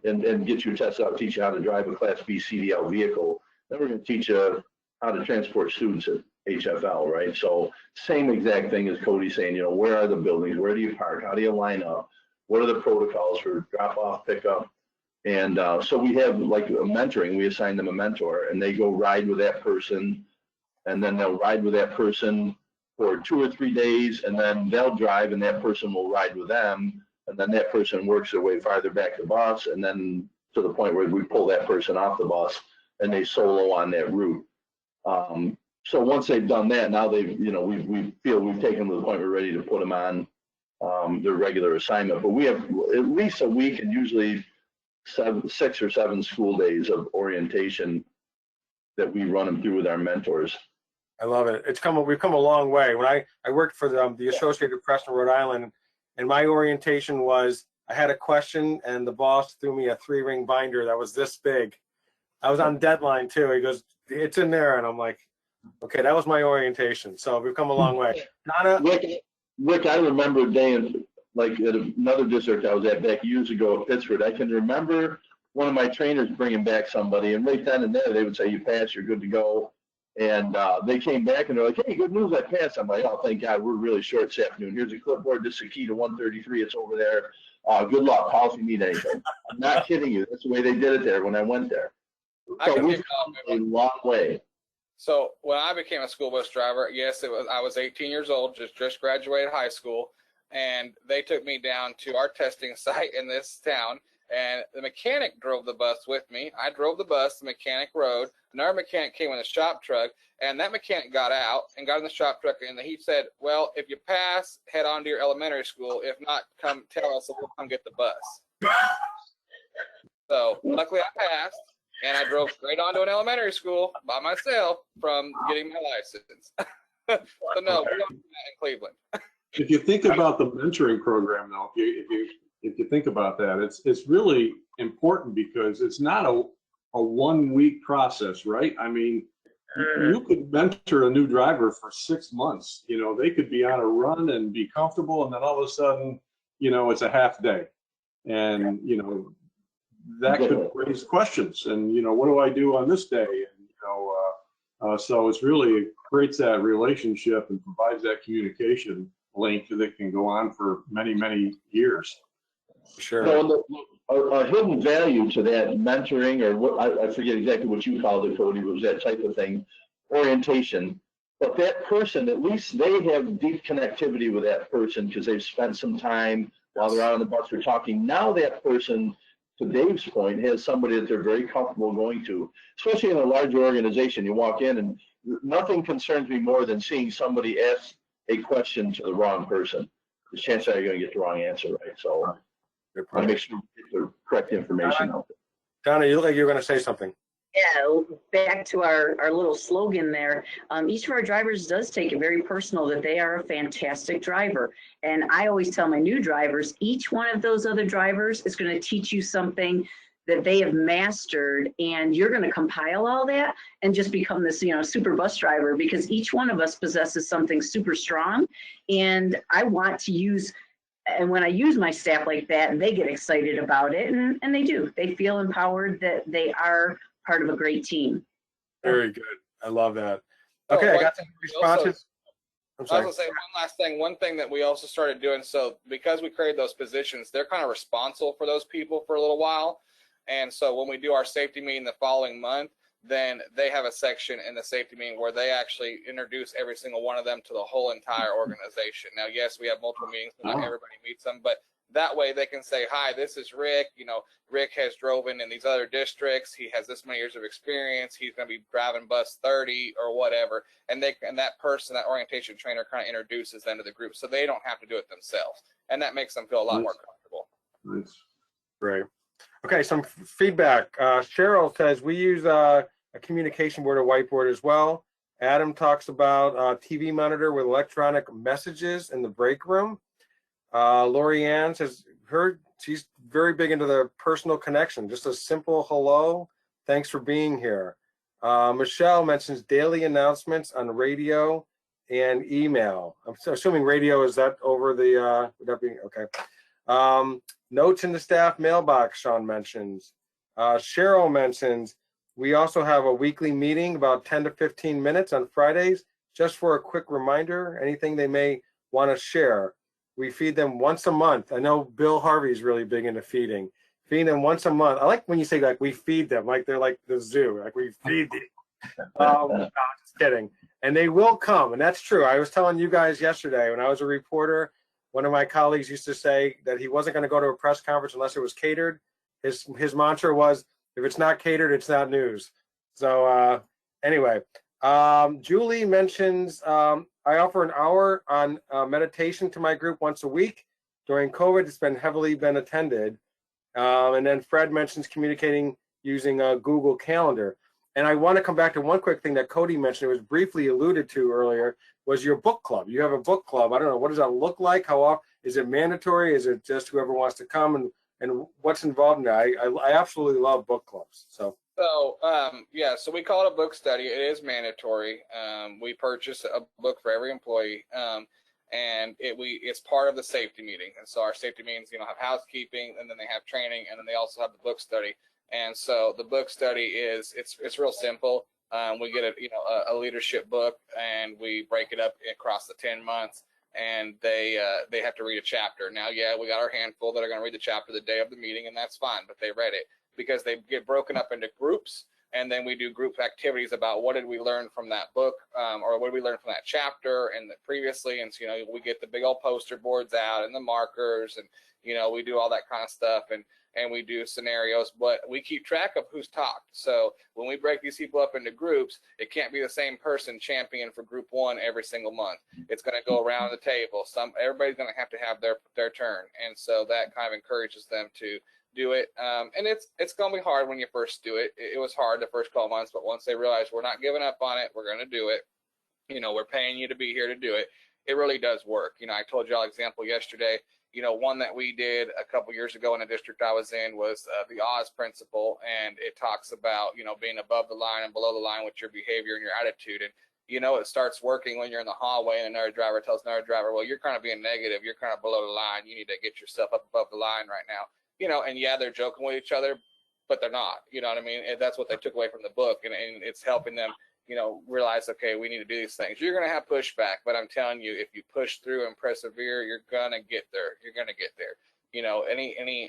and get you tested out, teach you how to drive a Class B CDL vehicle. Then we're going to teach you how to transport students at HFL, right? So same exact thing as Cody saying, you know, where are the buildings? Where do you park? How do you line up? What are the protocols for drop off, pick up? And so we have like a mentoring. We assign them a mentor, and they go ride with that person, and then they'll ride with that person for 2 or 3 days, and then they'll drive, and that person will ride with them, and then that person works their way farther back to the bus, and then to the point where we pull that person off the bus, and they solo on that route. So once they've done that, now they've, you know, we feel we've taken them to the point we're ready to put them on their regular assignment. But we have at least a week and usually 6 or 7 school days of orientation that we run them through with our mentors. I love it. We've come a long way. When I worked for the Associated Press in Rhode Island, and my orientation was, I had a question and the boss threw me a 3-ring binder that was this big. I was on deadline too. He goes, it's in there. And I'm like, okay, that was my orientation. So we've come a long way. Donna? Rick, I remember a day in, like at another district I was at back years ago at Pittsburgh. I can remember one of my trainers bringing back somebody, and right then and there they would say, you passed, you're good to go. And they came back and they're like, hey, good news, I passed. I'm like, oh, thank God, we're really short this afternoon. Here's a clipboard. This is a key to 133. It's over there. Good luck. Call if you need anything. I'm not kidding you. That's the way they did it there when I went there. So we've come a long way. So when I became a school bus driver, yes, I was 18 years old, just graduated high school, and they took me down to our testing site in this town, And the mechanic drove the bus with me. I drove the bus, the mechanic rode. Another mechanic came in a shop truck, and that mechanic got out and got in the shop truck, and he said, well, if you pass, head on to your elementary school. If not, come tell us, and we'll come get the bus. So luckily I passed, and I drove straight on to an elementary school by myself from getting my license. So no, we don't do that in Cleveland. If you think about the mentoring program, though, if you think about that, it's really important because it's not a 1 week process, right? I mean, you could mentor a new driver for 6 months. You know, they could be on a run and be comfortable, and then all of a sudden, you know, it's a half day, and you know, that could raise questions. And you know, what do I do on this day? And you know, so it's really creates that relationship and provides that communication link that can go on for many, many years. Sure. So a hidden value to that mentoring, or what I forget exactly what you called it, Cody, but it was that type of thing, orientation. But that person, at least they have deep connectivity with that person because they've spent some time while they're out on the bus, we're talking. Now that person, to Dave's point, has somebody that they're very comfortable going to, especially in a larger organization. You walk in and nothing concerns me more than seeing somebody ask a question to the wrong person. The chances are you're going to get the wrong answer, right? So I make sure you get the correct information out there. Donna, you look like you were going to say something. Yeah, back to our little slogan there. Each of our drivers does take it very personal that they are a fantastic driver. And I always tell my new drivers, each one of those other drivers is going to teach you something that they have mastered, and you're going to compile all that and just become this, you know, super bus driver, because each one of us possesses something super strong. And I want to use, and when I use my staff like that, they get excited about it, and they do. They feel empowered that they are part of a great team. Very good. I love that. Okay, I got some responses. I'm sorry. I was going to say one last thing. One thing that we also started doing, so because we created those positions, they're kind of responsible for those people for a little while. And so when we do our safety meeting the following month, then they have a section in the safety meeting where they actually introduce every single one of them to the whole entire organization. Now, yes, we have multiple meetings, but not everybody meets them, but that way they can say, hi, this is Rick. You know, Rick has driven in these other districts. He has this many years of experience. He's going to be driving bus 30 or whatever. And that person, that orientation trainer, kind of introduces them to the group so they don't have to do it themselves. And that makes them feel a lot more comfortable. Nice. Great. Okay, some feedback. Cheryl says we use a communication board or whiteboard as well. Adam talks about a TV monitor with electronic messages in the break room. Lori Ann says she's very big into the personal connection, just a simple hello, thanks for being here. Michelle mentions daily announcements on radio and email. I'm assuming radio, is that over the, would that be, okay. Notes in the staff mailbox, Sean mentions. Cheryl mentions we also have a weekly meeting about 10 to 15 minutes on Fridays, just for a quick reminder, anything they may want to share. We feed them once a month. I know Bill Harvey is really big into feeding. Feeding them once a month. I like when you say like we feed them, like they're like the zoo, like we feed them. No, just kidding. And they will come, and that's true. I was telling you guys yesterday when I was a reporter, one of my colleagues used to say that he wasn't going to go to a press conference unless it was catered. His mantra was, if it's not catered, it's not news. So anyway, Julie mentions I offer an hour on meditation to my group once a week. During COVID, it's been heavily attended. And then Fred mentions communicating using a Google Calendar. And I want to come back to one quick thing that Cody mentioned, it was briefly alluded to earlier, was your book club. You have a book club. I don't know, what does that look like? How often? Is it mandatory? Is it just whoever wants to come? And what's involved in that? I absolutely love book clubs. So yeah, so we call it a book study. It is mandatory. We purchase a book for every employee, and it's part of the safety meeting. And so our safety meetings, have housekeeping, and then they have training, and then they also have the book study. And so the book study it's real simple. We get a leadership book, and we break it up across the 10 months, and they have to read a chapter. Now, yeah, we got our handful that are going to read the chapter the day of the meeting, and that's fine, but they read it. Because they get broken up into groups, And then we do group activities about what did we learn from that book, or what did we learn from that chapter and previously. And so, you know, we get the big old poster boards out and the markers, and, you know, we do all that kind of stuff, and we do scenarios, but we keep track of who's talked. So when we break these people up into groups, it can't be the same person champion for group one every single month. It's going to go around the table. Everybody's going to have their turn. And so that kind of encourages them to do it. And it's going to be hard when you first do it. It was hard the first couple months, but once they realize we're not giving up on it, we're going to do it. You know, we're paying you to be here to do it. It really does work. You know, I told y'all example yesterday. You know, one that we did a couple years ago in the district I was in was the Oz principle, and it talks about, you know, being above the line and below the line with your behavior and your attitude. And, you know, it starts working when you're in the hallway and another driver tells another driver, well, you're kind of being negative. You're kind of below the line. You need to get yourself up above the line right now. You know, and yeah, they're joking with each other, but they're not. You know what I mean? And that's what they took away from the book, and it's helping them, you know, realize, okay, we need to do these things. You're going to have pushback, but I'm telling you, if you push through and persevere, you're going to get there. You're going to get there. You know,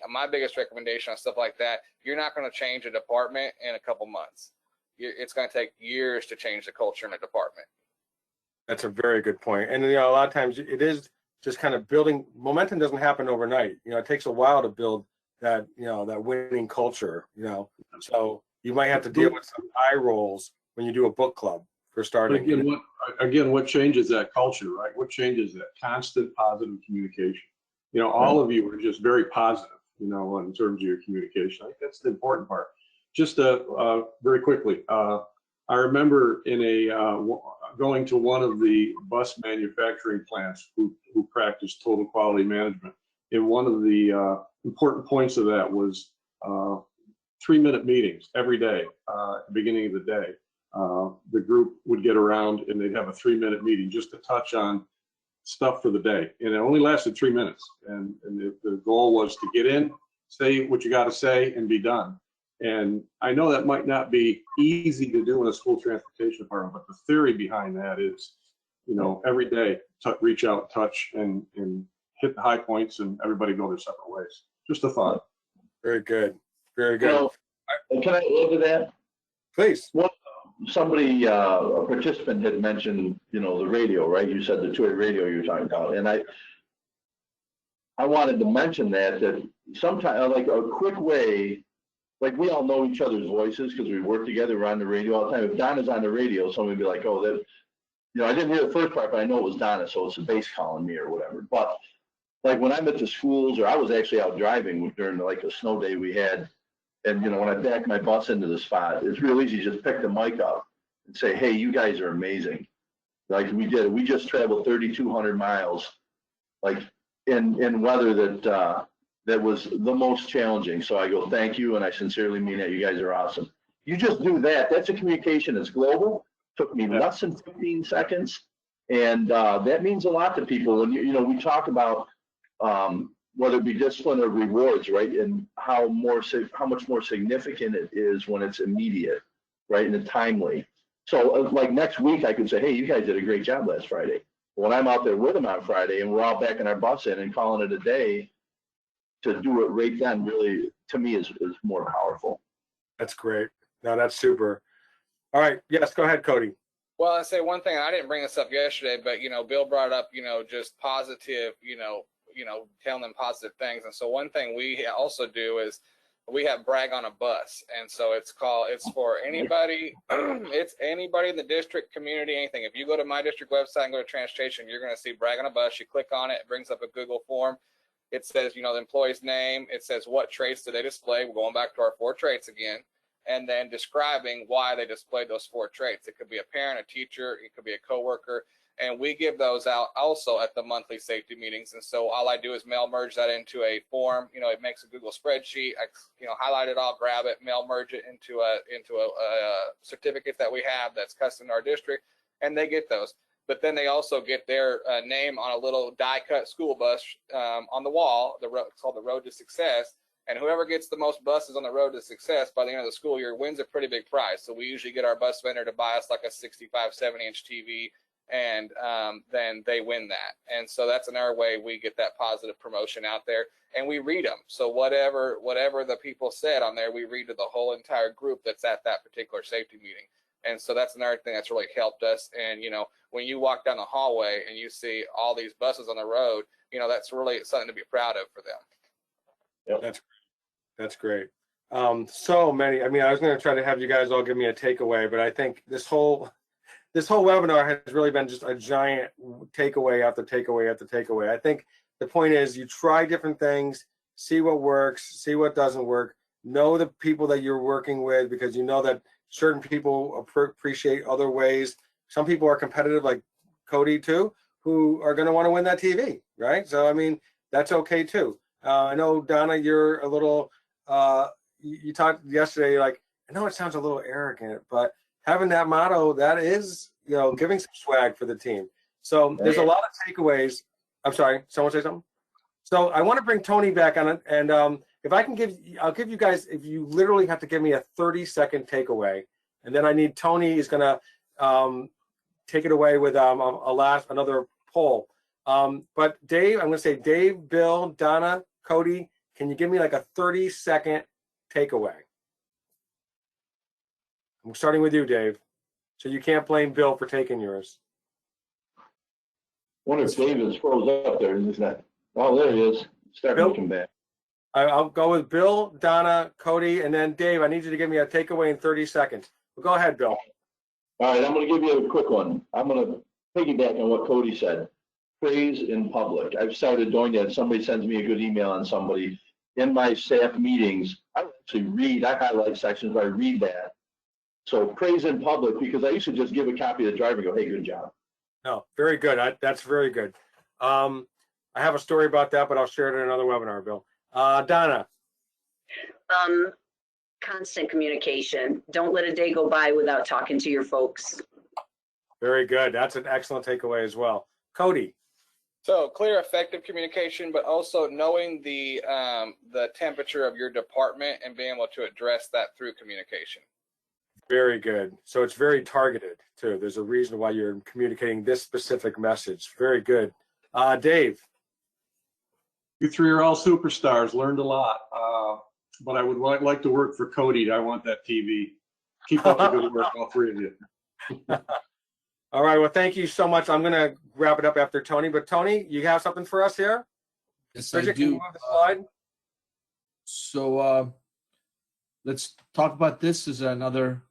my biggest recommendation on stuff like that, you're not going to change a department in a couple months. It's going to take years to change the culture in a department. That's a very good point. And, you know, a lot of times it is just kind of building. Momentum doesn't happen overnight. You know, it takes a while to build that, you know, that winning culture, you know. So you might have to deal with some eye rolls when you do a book club for starting. But again, what changes that culture, right? What changes that? Constant positive communication. You know, all of you are just very positive, you know, in terms of your communication. I think that's the important part. Just very quickly, I remember going to one of the bus manufacturing plants who practiced total quality management. And one of the important points of that was 3-minute meetings every day at the beginning of the day. The group would get around and they'd have a 3-minute meeting just to touch on stuff for the day. And it only lasted 3 minutes. And the goal was to get in, say what you got to say, and be done. And I know that might not be easy to do in a school transportation department, but the theory behind that is, you know, every day, reach out, touch, and hit the high points, and everybody go their separate ways. Just a thought. Very good. Very good. Well, can I add to that? Please. Well, somebody, a participant had mentioned, you know, the radio, right? You said the two-way radio you were talking about. And I wanted to mention that sometimes, like a quick way, like we all know each other's voices because we work together, we're on the radio all the time. If Donna's on the radio, somebody would be like, oh, that, you know, I didn't hear the first part, but I know it was Donna, so it's a bass calling me or whatever. But like when I'm at the schools, or I was actually out driving during like a snow day we had, and, you know, when I back my bus into the spot, it's real easy to just pick the mic up and say, hey, you guys are amazing. Like we did, we just traveled 3,200 miles, like in weather that was the most challenging. So I go, thank you, and I sincerely mean that. You guys are awesome. You just do that. That's a communication that's global. Took me less than 15 seconds, and that means a lot to people. And you know, we talk about whether it be discipline or rewards, right? And how much more significant it is when it's immediate, right, and timely. So like next week, I could say, hey, you guys did a great job last Friday. When I'm out there with them on Friday, and we're all back in our bus in and calling it a day, to do it right then really, to me, is more powerful. That's great. No, that's super. All right. Yes, go ahead, Cody. Well, I say one thing, I didn't bring this up yesterday, but, you know, Bill brought up, you know, just positive, you know, telling them positive things. And so one thing we also do is we have brag on a bus. And so it's for anybody, it's anybody in the district, community, anything. If you go to my district website and go to transportation, you're going to see brag on a bus. You click on it, it brings up a Google form. It says, you know, the employee's name. It says what traits do they display. We're going back to our 4 traits again, and then describing why they displayed those 4 traits. It could be a parent, a teacher, it could be a coworker, and we give those out also at the monthly safety meetings. And so all I do is mail merge that into a form. You know, it makes a Google spreadsheet. I, you know, highlight it all, grab it, mail merge it into a certificate that we have that's custom to our district, and they get those. But then they also get their name on a little die-cut school bus on the wall. It's called the Road to Success. And whoever gets the most buses on the Road to Success by the end of the school year wins a pretty big prize. So we usually get our bus vendor to buy us like a 65, 70-inch TV and then they win that. And so that's another way we get that positive promotion out there, and we read them. So whatever the people said on there, we read to the whole entire group that's at that particular safety meeting. And so that's another thing that's really helped us. And, you know, when you walk down the hallway and you see all these buses on the road, you know, that's really something to be proud of for them. Yep. That's great. So many. I mean, I was going to try to have you guys all give me a takeaway, but I think this whole webinar has really been just a giant takeaway after takeaway after takeaway. I think the point is you try different things, see what works, see what doesn't work, know the people that you're working with, because you know that certain people appreciate other ways. Some people are competitive, like Cody too, who are going to want to win that TV, right? So, I mean, that's okay too. I know, Donna, you're a little, you talked yesterday, like, I know it sounds a little arrogant, but having that motto, that is, you know, giving some swag for the team. So there's a lot of takeaways. I'm sorry, someone say something? So I want to bring Tony back on it. And if I can I'll give you guys, if you literally have to give me a 30-second takeaway, and then I need Tony is going to take it away with another poll. But Dave, I'm going to say Dave, Bill, Donna, Cody, can you give me like a 30-second takeaway? I'm starting with you, Dave. So you can't blame Bill for taking yours. Wonder if Dave is froze up there. Is that? Oh, there he is. Starting to come back. I'll go with Bill, Donna, Cody, and then Dave. I need you to give me a takeaway in 30 seconds. Well, go ahead, Bill. All right, I'm going to give you a quick one. I'm going to piggyback on what Cody said. Praise in public. I've started doing that. Somebody sends me a good email on somebody. In my staff meetings, I actually read. I highlight sections. I read that. So praise in public, because I used to just give a copy to the driver and go, hey, good job. No, very good. That's very good. I have a story about that, but I'll share it in another webinar, Bill. Donna. Constant communication. Don't let a day go by without talking to your folks. Very good. That's an excellent takeaway as well. Cody. So clear, effective communication, but also knowing the temperature of your department and being able to address that through communication. Very good. So it's very targeted too. There's a reason why you're communicating this specific message. Very good. Dave. You three are all superstars. Learned a lot. But I would like to work for Cody. I want that TV. Keep up the good work, all three of you. All right. Well, thank you so much. I'm going to wrap it up after Tony. But Tony, you have something for us here? Yes, Bridget, I do. can you move the slide? So let's talk about this as another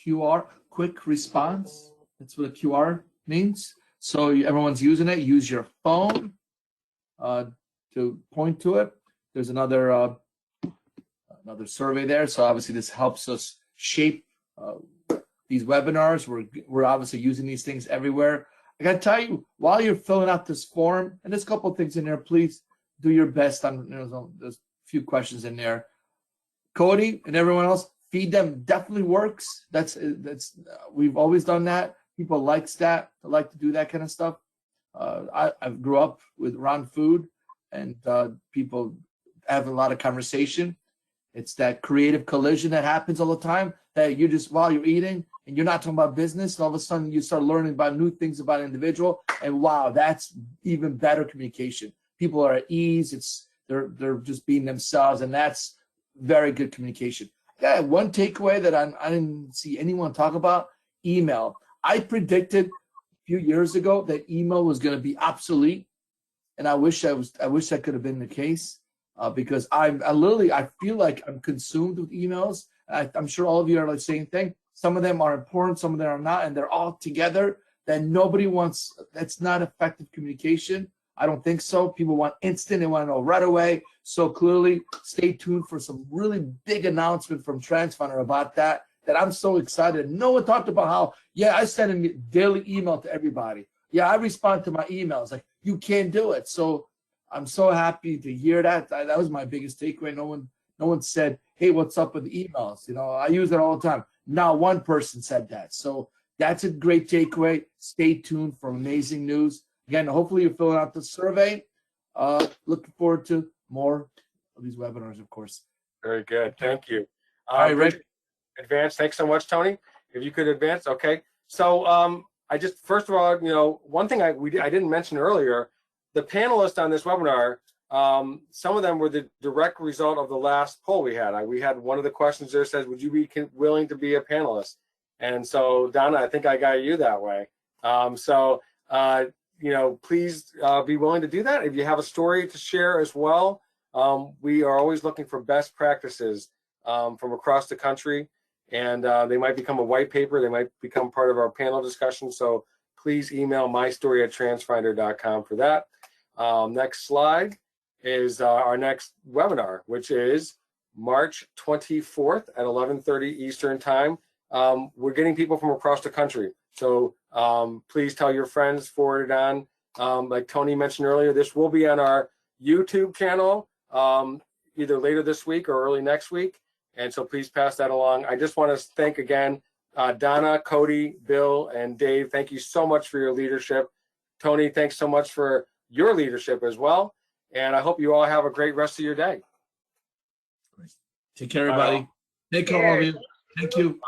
QR, quick response. That's what a QR means. So everyone's using it. Use your phone to point to it. There's another survey there. So obviously this helps us shape these webinars. We're obviously using these things everywhere. I got to tell you, while you're filling out this form, and there's a couple of things in there, please do your best on, there's a few questions in there. Cody and everyone else, feed them definitely works. That's we've always done that. People likes that. They like to do that kind of stuff. I grew up around food, and people have a lot of conversation. It's that creative collision that happens all the time, that you just, while you're eating and you're not talking about business, and all of a sudden you start learning about new things about an individual, and wow, that's even better communication. People are at ease. They're just being themselves, and that's very good communication. Yeah, one takeaway that I didn't see anyone talk about: email. I predicted a few years ago that email was going to be obsolete, and I wish that could have been the case, because I feel like I'm consumed with emails. I'm sure all of you are like the same thing. Some of them are important, some of them are not, and they're all together. Then nobody wants. That's not effective communication. I don't think so. People want instant. They want to know right away. So clearly, stay tuned for some really big announcement from Transfinder about that I'm so excited. No one talked about how, yeah, I send a daily email to everybody. Yeah, I respond to my emails. Like, you can't do it. So I'm so happy to hear that. That was my biggest takeaway. No one said, hey, what's up with the emails? I use it all the time. Not one person said that. So that's a great takeaway. Stay tuned for amazing news. Again, hopefully you're filling out the survey. Looking forward to more of these webinars, of course. Very good. Thank you. All right, Rick. Advance. Thanks so much, Tony. If you could advance. Okay. So I just, first of all, you know, one thing I didn't mention earlier, the panelists on this webinar, some of them were the direct result of the last poll we had. We had one of the questions there says, would you be willing to be a panelist? And so, Donna, I think I got you that way. You know, please be willing to do that. If you have a story to share as well, we are always looking for best practices from across the country. And they might become a white paper. They might become part of our panel discussion. So please email mystory@transfinder.com for that. Next slide is our next webinar, which is March 24th at 11:30 Eastern Time. We're getting people from across the country. So please tell your friends, forward it on. Like Tony mentioned earlier, this will be on our YouTube channel either later this week or early next week. And so please pass that along. I just want to thank again, Donna, Cody, Bill, and Dave. Thank you so much for your leadership. Tony, thanks so much for your leadership as well. And I hope you all have a great rest of your day. Take care, everybody. Take care, all of you. Thank you.